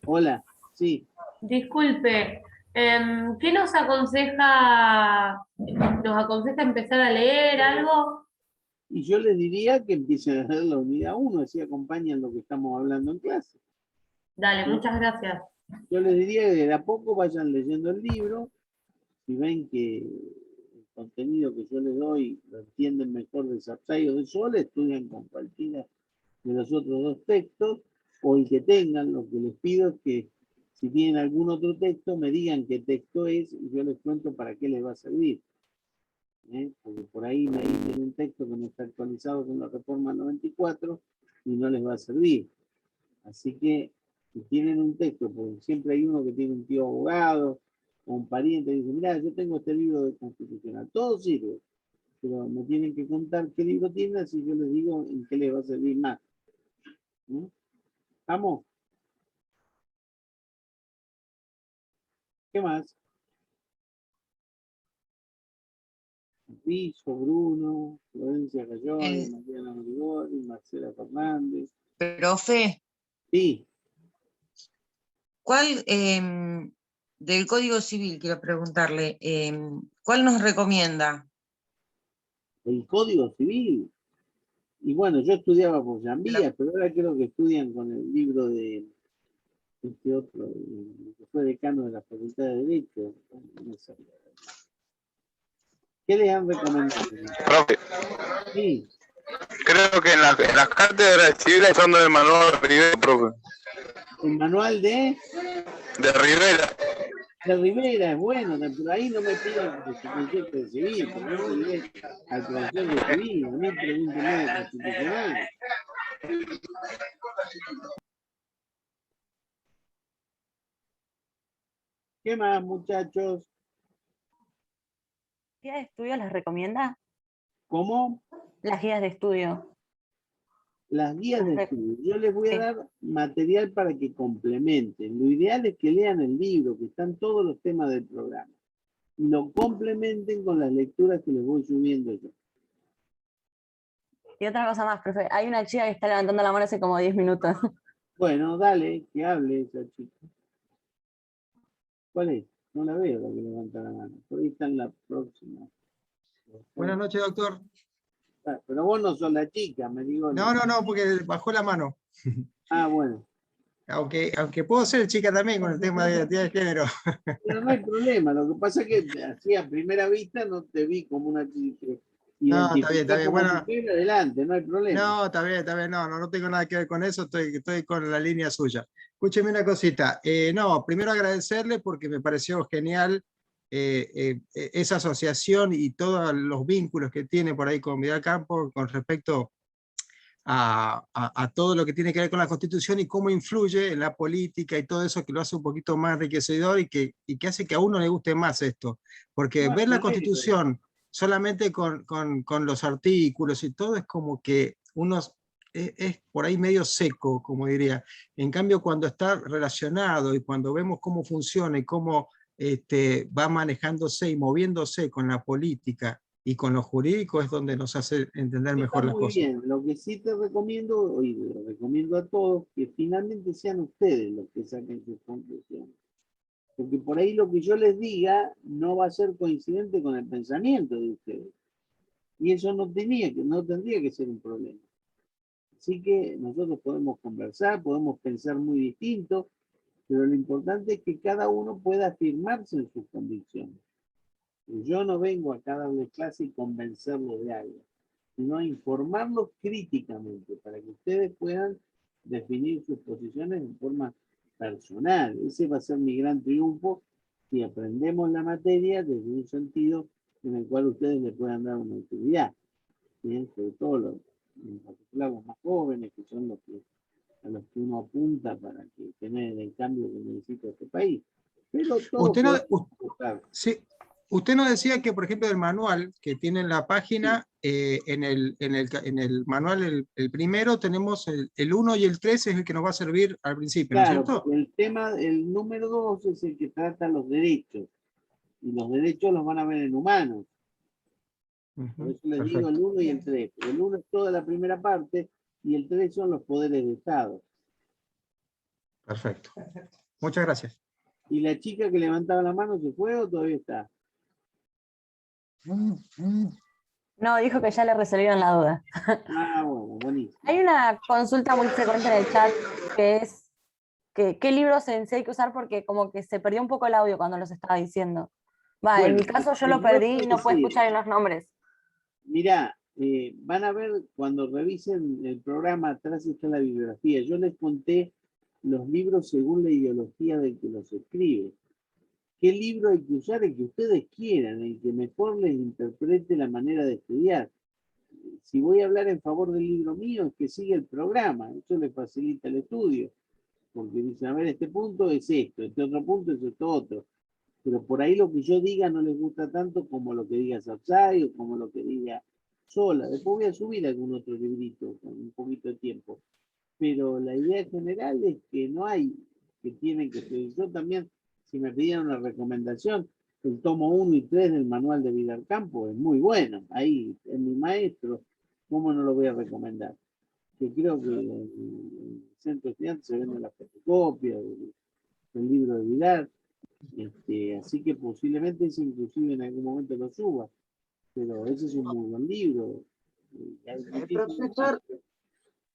hola, sí. disculpe, ¿qué nos aconseja? ¿Nos aconseja empezar a leer algo? Y yo les diría que empiecen a leer la unidad 1, así acompañan lo que estamos hablando en clase. Dale, muchas gracias. Yo les diría que de a poco vayan leyendo el libro, si ven que el contenido que yo les doy lo entienden mejor de Sapsay o de Sola, estudian con cualquiera de los otros dos textos, o el que tengan. Lo que les pido es que si tienen algún otro texto, me digan qué texto es y yo les cuento para qué les va a servir. Porque por ahí me dicen un texto que no está actualizado con la reforma 94 y no les va a servir. Así que si tienen un texto, porque siempre hay uno que tiene un tío abogado o un pariente y dice, mira, yo tengo este libro de constitucional, todo sirve, pero me tienen que contar qué libro tiene, así yo les digo en qué les va a servir más. ¿Vamos? ¿Qué más? Piso, Bruno, Florencia Cayón, Mariana Morigori, Marcela Fernández. Profe, Sí, ¿cuál del Código Civil, quiero preguntarle, cuál nos recomienda? el Código Civil. Y bueno, yo estudiaba por Jambías, pero ahora creo que estudian con el libro de este otro, que fue decano de la Facultad de Derecho. No sé. ¿Qué les han recomendado? Profe, Sí, creo que en las cátedras civiles son del manual de Rivera, profe. el manual de Rivera. De Rivera es bueno, pero ahí no me pidan que se concepto de civil, porque yo llegué al profesor de civil, a mí pregúntenme de constitucional. ¿Qué más, muchachos? ¿Guías de estudio las recomienda? ¿Cómo? Las guías de estudio. Las guías de estudio. Yo les voy a dar material para que complementen. Lo ideal es que lean el libro, que están todos los temas del programa. Y lo complementen con las lecturas que les voy subiendo yo. Y otra cosa más, profe. Hay una chica que está levantando la mano hace como 10 minutos. Bueno, dale, que hable esa chica. ¿Cuál es? No la veo la que levanta la mano. Por ahí está en la próxima. Buenas noches, doctor. Ah, pero vos no sos la chica, me digo. No, porque bajó la mano. Ah, bueno. Aunque puedo ser chica también con el tema de identidad de género. Pero no hay problema. Lo que pasa es que así a primera vista no te vi como una chica. No, está bien. Bueno, mujer, adelante, no hay problema. No, está bien. No tengo nada que ver con eso. Estoy con la línea suya. Escúcheme una cosita. Primero agradecerle porque me pareció genial esa asociación y todos los vínculos que tiene por ahí con Vidal Campos con respecto a todo lo que tiene que ver con la Constitución y cómo influye en la política y todo eso que lo hace un poquito más enriquecedor y que hace que a uno le guste más esto. Porque ver la Constitución solamente con los artículos y todo es como que uno es por ahí medio seco, como diría. En cambio, cuando está relacionado y cuando vemos cómo funciona y cómo va manejándose y moviéndose con la política y con lo jurídico es donde nos hace entender mejor Está las muy cosas. bien. Lo que sí te recomiendo, y le recomiendo a todos, que finalmente sean ustedes los que saquen sus conclusiones. Porque por ahí lo que yo les diga no va a ser coincidente con el pensamiento de ustedes. Y eso no tendría que ser un problema. Así que nosotros podemos conversar, podemos pensar muy distinto, pero lo importante es que cada uno pueda afirmarse en sus convicciones. Yo no vengo acá a darles clase y convencerlos de algo, sino a informarlos críticamente para que ustedes puedan definir sus posiciones en forma personal. Ese va a ser mi gran triunfo si aprendemos la materia desde un sentido en el cual ustedes le puedan dar una utilidad. Bien, sobre todo en particular los más jóvenes, que son a los que uno apunta para que tengan el cambio que necesita este país. Pero todo Usted nos decía que, por ejemplo, el manual que tiene en la página, en el manual, el primero, tenemos el 1 y el 3 es el que nos va a servir al principio, ¿no es claro, cierto? el tema, el número 2 es el que trata los derechos, y los derechos los van a ver en humanos. Por eso les digo el 1 y el 3. El 1 es toda la primera parte, y el 3 son los poderes de Estado. Perfecto. Muchas gracias. ¿Y la chica que levantaba la mano se fue o todavía está? No, dijo que ya le resolvieron la duda. Ah, bueno, buenísimo. Hay una consulta muy frecuente en el chat que es ¿qué libros en sí hay que usar? Porque como que se perdió un poco el audio cuando los estaba diciendo. Bueno, en mi caso yo les lo voy a perdí y no puedo decir. escuchar en los nombres. Mirá, van a ver cuando revisen el programa, atrás está la bibliografía. Yo les conté los libros según la ideología del que los escribe. ¿Qué libro hay que usar? El que ustedes quieran, el que mejor les interprete la manera de estudiar. Si voy a hablar en favor del libro mío, es que sigue el programa, eso les facilita el estudio. Porque dicen, a ver, este punto es esto, este otro punto es esto otro. Pero por ahí lo que yo diga no les gusta tanto como lo que diga Sapsay o como lo que diga Sola. Después voy a subir algún otro librito con un poquito de tiempo. Pero la idea general es que no hay, que tienen que ser. Yo también, si me pidieran una recomendación, el tomo 1 y 3 del manual de Vidal Campo es muy bueno. Ahí, es mi maestro, ¿cómo no lo voy a recomendar? Que creo que en el centro de estudiantes se vende la fotocopia del libro de Vidal. Así que posiblemente ese inclusive en algún momento lo suba. Pero ese es un muy buen libro. Profesor,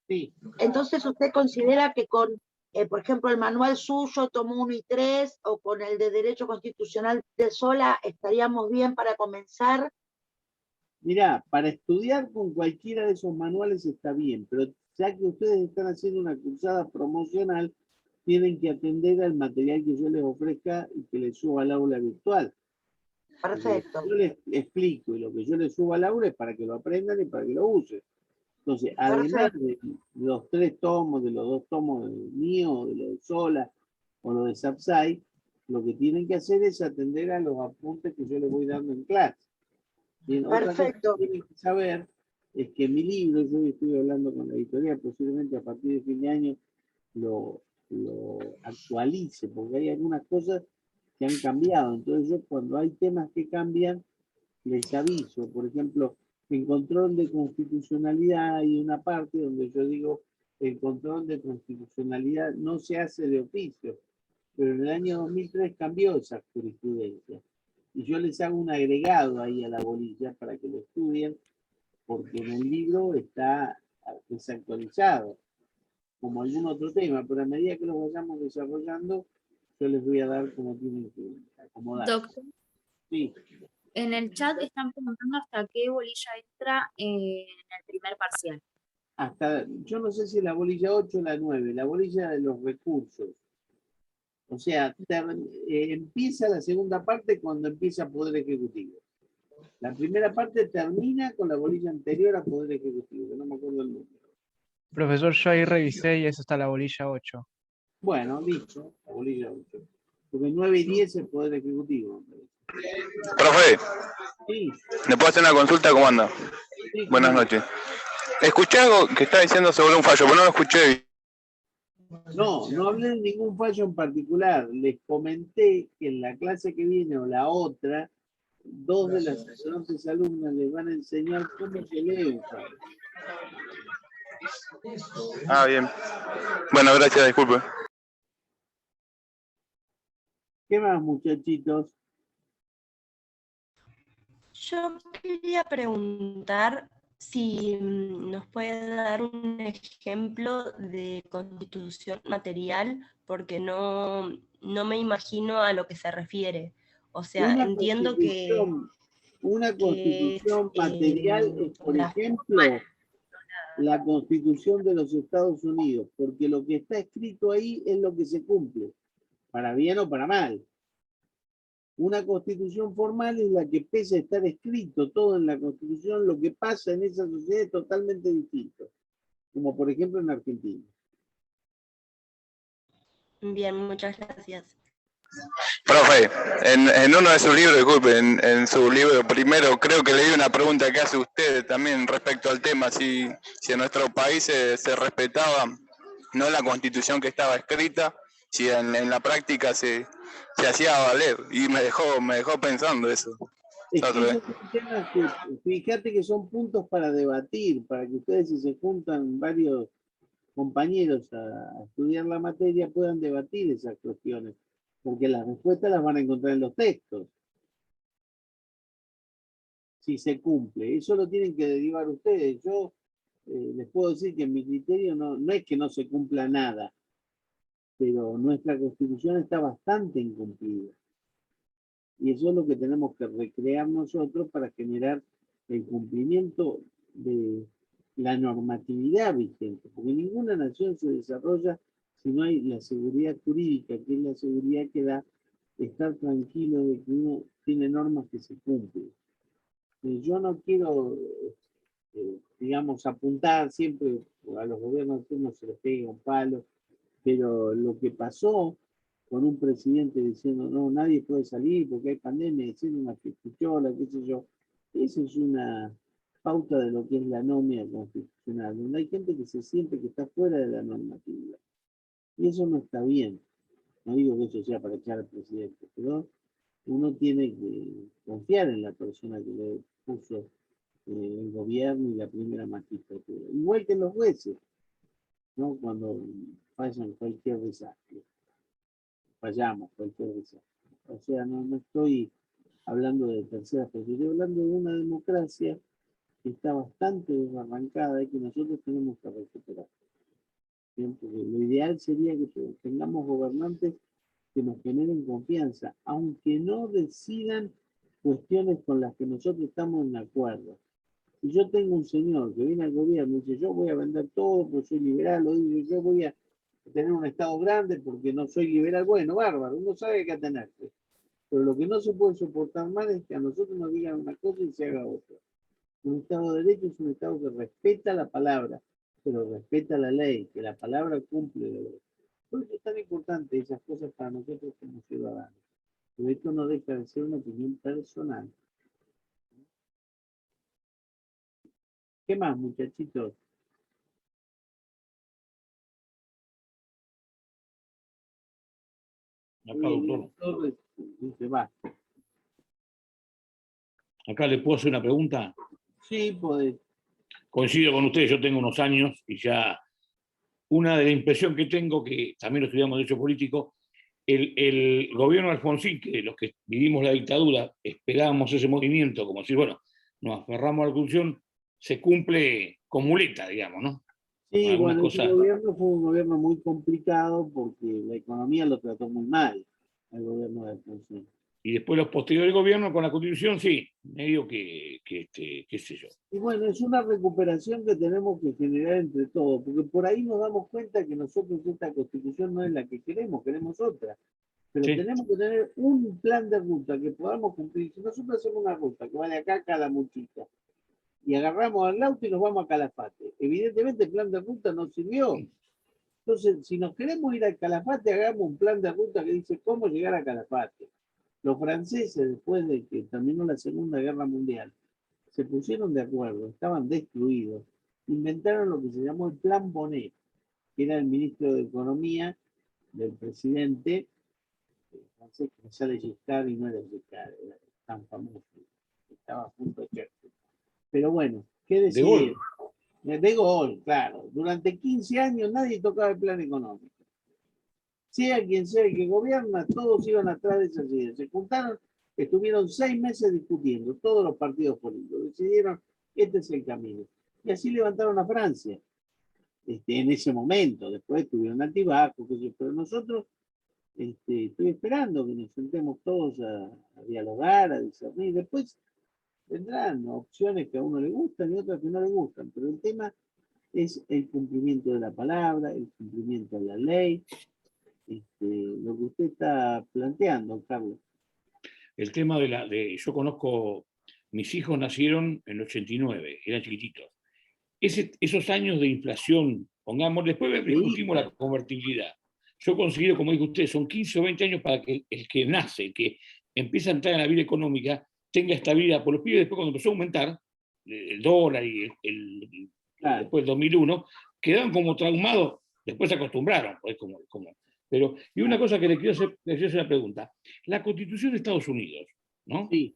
sí. Entonces usted considera que con, por ejemplo, el manual suyo, tomo 1 y 3, o con el de Derecho Constitucional de Sola, estaríamos bien para comenzar. Mirá, para estudiar con cualquiera de esos manuales está bien, pero ya que ustedes están haciendo una cursada promocional, tienen que atender al material que yo les ofrezca y que les suba al aula virtual. Perfecto. Yo les explico y lo que yo les subo al aula es para que lo aprendan y para que lo usen. Entonces, además de los 3 tomos, de los 2 tomos mío, de lo de Sola o lo de Sapsay, lo que tienen que hacer es atender a los apuntes que yo les voy dando en clase. Bien, otra cosa que tienen que saber es que mi libro, yo estoy hablando con la editorial, posiblemente a partir de fin de año lo actualice, porque hay algunas cosas que han cambiado. Entonces yo cuando hay temas que cambian, les aviso. Por ejemplo, en control de constitucionalidad hay una parte donde yo digo el control de constitucionalidad no se hace de oficio, pero en el año 2003 cambió esa jurisprudencia. Y yo les hago un agregado ahí a la bolilla para que lo estudien, porque en el libro está desactualizado, como algún otro tema, pero a medida que lo vayamos desarrollando, yo les voy a dar como tienen que acomodar. Doctor, sí. En el chat están preguntando hasta qué bolilla entra en el primer parcial. Hasta, yo no sé si la bolilla 8 o la 9, la bolilla de los recursos. O sea, empieza la segunda parte cuando empieza Poder Ejecutivo. La primera parte termina con la bolilla anterior a Poder Ejecutivo, que no me acuerdo el número. Profesor, yo ahí revisé y eso está la bolilla 8. Bueno, listo, la bolilla 8. Porque 9 y 10 es Poder Ejecutivo. Profe, sí. ¿le puedo hacer una consulta? ¿Cómo anda? Sí, buenas noches. Escuché algo que está diciendo sobre un fallo, pero no lo escuché bien. No hablé de ningún fallo en particular. Les comenté que en la clase que viene o la otra 2 de las ayudantes alumnas les van a enseñar cómo se lee. Ah, bien. Bueno, gracias, disculpe. ¿Qué más, muchachitos? Yo quería preguntar si nos puede dar un ejemplo de constitución material, porque no me imagino a lo que se refiere. O sea, Una entiendo que constitución material es, por ejemplo, la Constitución de los Estados Unidos, porque lo que está escrito ahí es lo que se cumple, para bien o para mal. Una constitución formal es la que, pese a estar escrito todo en la constitución, lo que pasa en esa sociedad es totalmente distinto, como por ejemplo en Argentina. Bien, muchas gracias. Profe, en uno de sus libros, disculpe, en su libro primero, creo que leí una pregunta que hace usted también respecto al tema, si en nuestro país se respetaba no la constitución que estaba escrita, si en la práctica se hacía valer, y me dejó pensando eso. Es que esos son temas que, fíjate que son puntos para debatir, para que ustedes, si se juntan varios compañeros a estudiar la materia, puedan debatir esas cuestiones, porque las respuestas las van a encontrar en los textos. Si se cumple, eso lo tienen que derivar ustedes. Yo les puedo decir que en mi criterio no es que no se cumpla nada, pero nuestra Constitución está bastante incumplida. Y eso es lo que tenemos que recrear nosotros para generar el cumplimiento de la normatividad vigente, porque ninguna nación se desarrolla si no hay la seguridad jurídica, que es la seguridad que da estar tranquilo de que uno tiene normas que se cumplen. Yo no quiero, digamos, apuntar siempre a los gobiernos que uno se les pega un palo, pero lo que pasó con un presidente diciendo no, nadie puede salir porque hay pandemia, diciendo una pichuchola, qué sé yo, esa es una pauta de lo que es la anomia constitucional, donde hay gente que se siente que está fuera de la normatividad. Y eso no está bien. No digo que eso sea para echar al presidente, pero uno tiene que confiar en la persona que le puso el gobierno y la primera magistratura. Igual que los jueces, ¿no? Cuando fallan cualquier desastre. Fallamos cualquier desastre. O sea, no estoy hablando de tercera persona, estoy hablando de una democracia que está bastante desarrancada y que nosotros tenemos que recuperar. Bien, porque lo ideal sería que tengamos gobernantes que nos generen confianza, aunque no decidan cuestiones con las que nosotros estamos en acuerdo. Si yo tengo un señor que viene al gobierno y dice, yo voy a vender todo porque soy liberal, o dice, yo voy a tener un Estado grande porque no soy liberal, bueno, bárbaro, uno sabe que atenerse. Pero lo que no se puede soportar más es que a nosotros nos digan una cosa y se haga otra. Un Estado de Derecho es un Estado que respeta la palabra, pero respeta la ley, que la palabra cumple la ley. Por eso es tan importante esas cosas para nosotros como ciudadanos. Pero esto no deja de ser una opinión personal. ¿Qué más, muchachitos? Acá, doctor. Dice, va. Acá le puedo hacer una pregunta. Sí, podés. Coincido con usted, yo tengo unos años y ya una de la impresión que tengo, que también lo estudiamos Derecho Político, el gobierno de Alfonsín, que los que vivimos la dictadura esperábamos ese movimiento, como si, bueno, nos aferramos a la Constitución, se cumple con muleta, digamos, ¿no? Sí, bueno, ese gobierno fue un gobierno muy complicado porque la economía lo trató muy mal, el gobierno de Alfonsín. Y después los posteriores gobiernos con la Constitución, sí, medio que qué sé yo. Y bueno, es una recuperación que tenemos que generar entre todos, porque por ahí nos damos cuenta que nosotros esta Constitución no es la que queremos otra. Pero sí, tenemos que tener un plan de ruta que podamos cumplir. Si nosotros hacemos una ruta que va de acá a Calamuchita, y agarramos al auto y nos vamos a Calafate. Evidentemente el plan de ruta no sirvió. Entonces, si nos queremos ir a Calafate, hagamos un plan de ruta que dice cómo llegar a Calafate. Los franceses, después de que terminó la Segunda Guerra Mundial, se pusieron de acuerdo, estaban destruidos, inventaron lo que se llamó el Plan Bonnet, que era el ministro de Economía del presidente francés, que me sale Giscard y no era Giscard, era tan famoso, estaba junto a Churchill. Pero bueno, ¿qué De decidieron? Gaulle. De Gaulle, claro. Durante 15 años nadie tocaba el plan económico. Sea quien sea el que gobierna, todos iban atrás de esas ideas. Se juntaron, estuvieron 6 meses discutiendo, todos los partidos políticos. Decidieron, este es el camino. Y así levantaron a Francia. En ese momento, después tuvieron altibajos, pero nosotros estoy esperando que nos sentemos todos a dialogar, a discernir. Después vendrán opciones que a uno le gustan y otras que no le gustan, pero el tema es el cumplimiento de la palabra, el cumplimiento de la ley, lo que usted está planteando, Carlos. El tema yo conozco, mis hijos nacieron en el 89, eran chiquititos. Esos años de inflación, pongamos, después discutimos la convertibilidad. Yo considero, como dijo usted, son 15 o 20 años para que el que nace, el que empieza a entrar en la vida económica, tenga estabilidad. Por los pibes, después cuando empezó a aumentar el dólar y después del 2001, quedaron como traumados, después se acostumbraron. Pues, pero, y una cosa que le quiero hacer una pregunta. La Constitución de Estados Unidos, ¿no? Sí.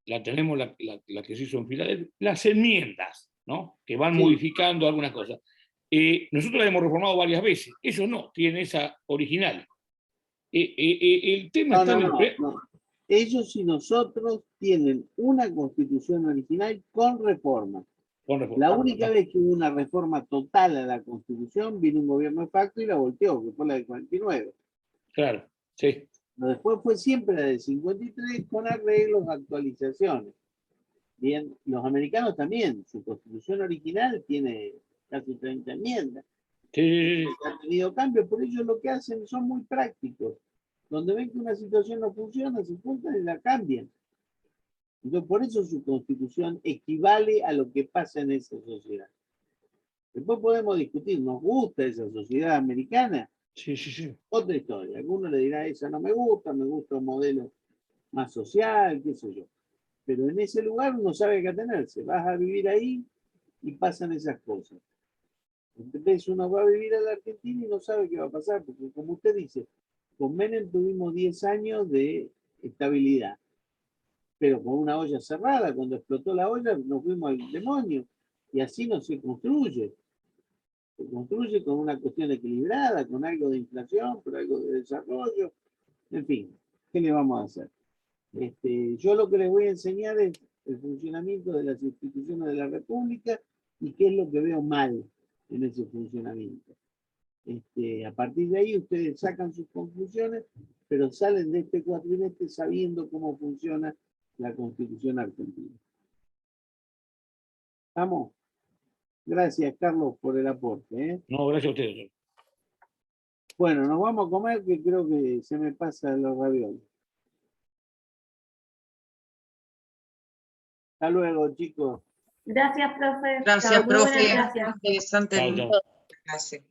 La tenemos, la que se hizo en Filadelfia, las enmiendas, ¿no? Que van Sí. modificando algunas cosas. Nosotros la hemos reformado varias veces, ellos no, tienen esa original. El tema está en el... No. Ellos y nosotros tienen una constitución original con reforma. La única vez que hubo una reforma total a la constitución, vino un gobierno de facto y la volteó, que fue la del 49. Claro, sí. Pero después fue siempre la del 53 con arreglos, actualizaciones. Bien, los americanos también, su constitución original tiene casi 30 enmiendas. Sí. Han tenido cambios, por ello lo que hacen son muy prácticos. Donde ven que una situación no funciona, se juntan y la cambian. Entonces, por eso su constitución equivale a lo que pasa en esa sociedad. Después podemos discutir, ¿nos gusta esa sociedad americana? Sí, sí, sí. Otra historia. Alguno le dirá, esa no me gusta un modelo más social, qué sé yo. Pero en ese lugar uno sabe qué atenerse. Vas a vivir ahí y pasan esas cosas. Entonces uno va a vivir a la Argentina y no sabe qué va a pasar, porque como usted dice, con Menem tuvimos 10 años de estabilidad, pero con una olla cerrada, cuando explotó la olla nos fuimos al demonio, y así no se construye. Se construye con una cuestión equilibrada, con algo de inflación, con algo de desarrollo, en fin, ¿qué le vamos a hacer? Yo lo que les voy a enseñar es el funcionamiento de las instituciones de la República y qué es lo que veo mal en ese funcionamiento. A partir de ahí ustedes sacan sus conclusiones, pero salen de este cuatrimestre sabiendo cómo funciona la Constitución argentina. ¿Estamos? Gracias, Carlos, por el aporte. No, gracias a ustedes. Bueno, nos vamos a comer, que creo que se me pasan los ravioles. Hasta luego, chicos. Gracias, profe. Gracias, Chao, muy buenas profe. gracias. Interesante Chao, chao. clase.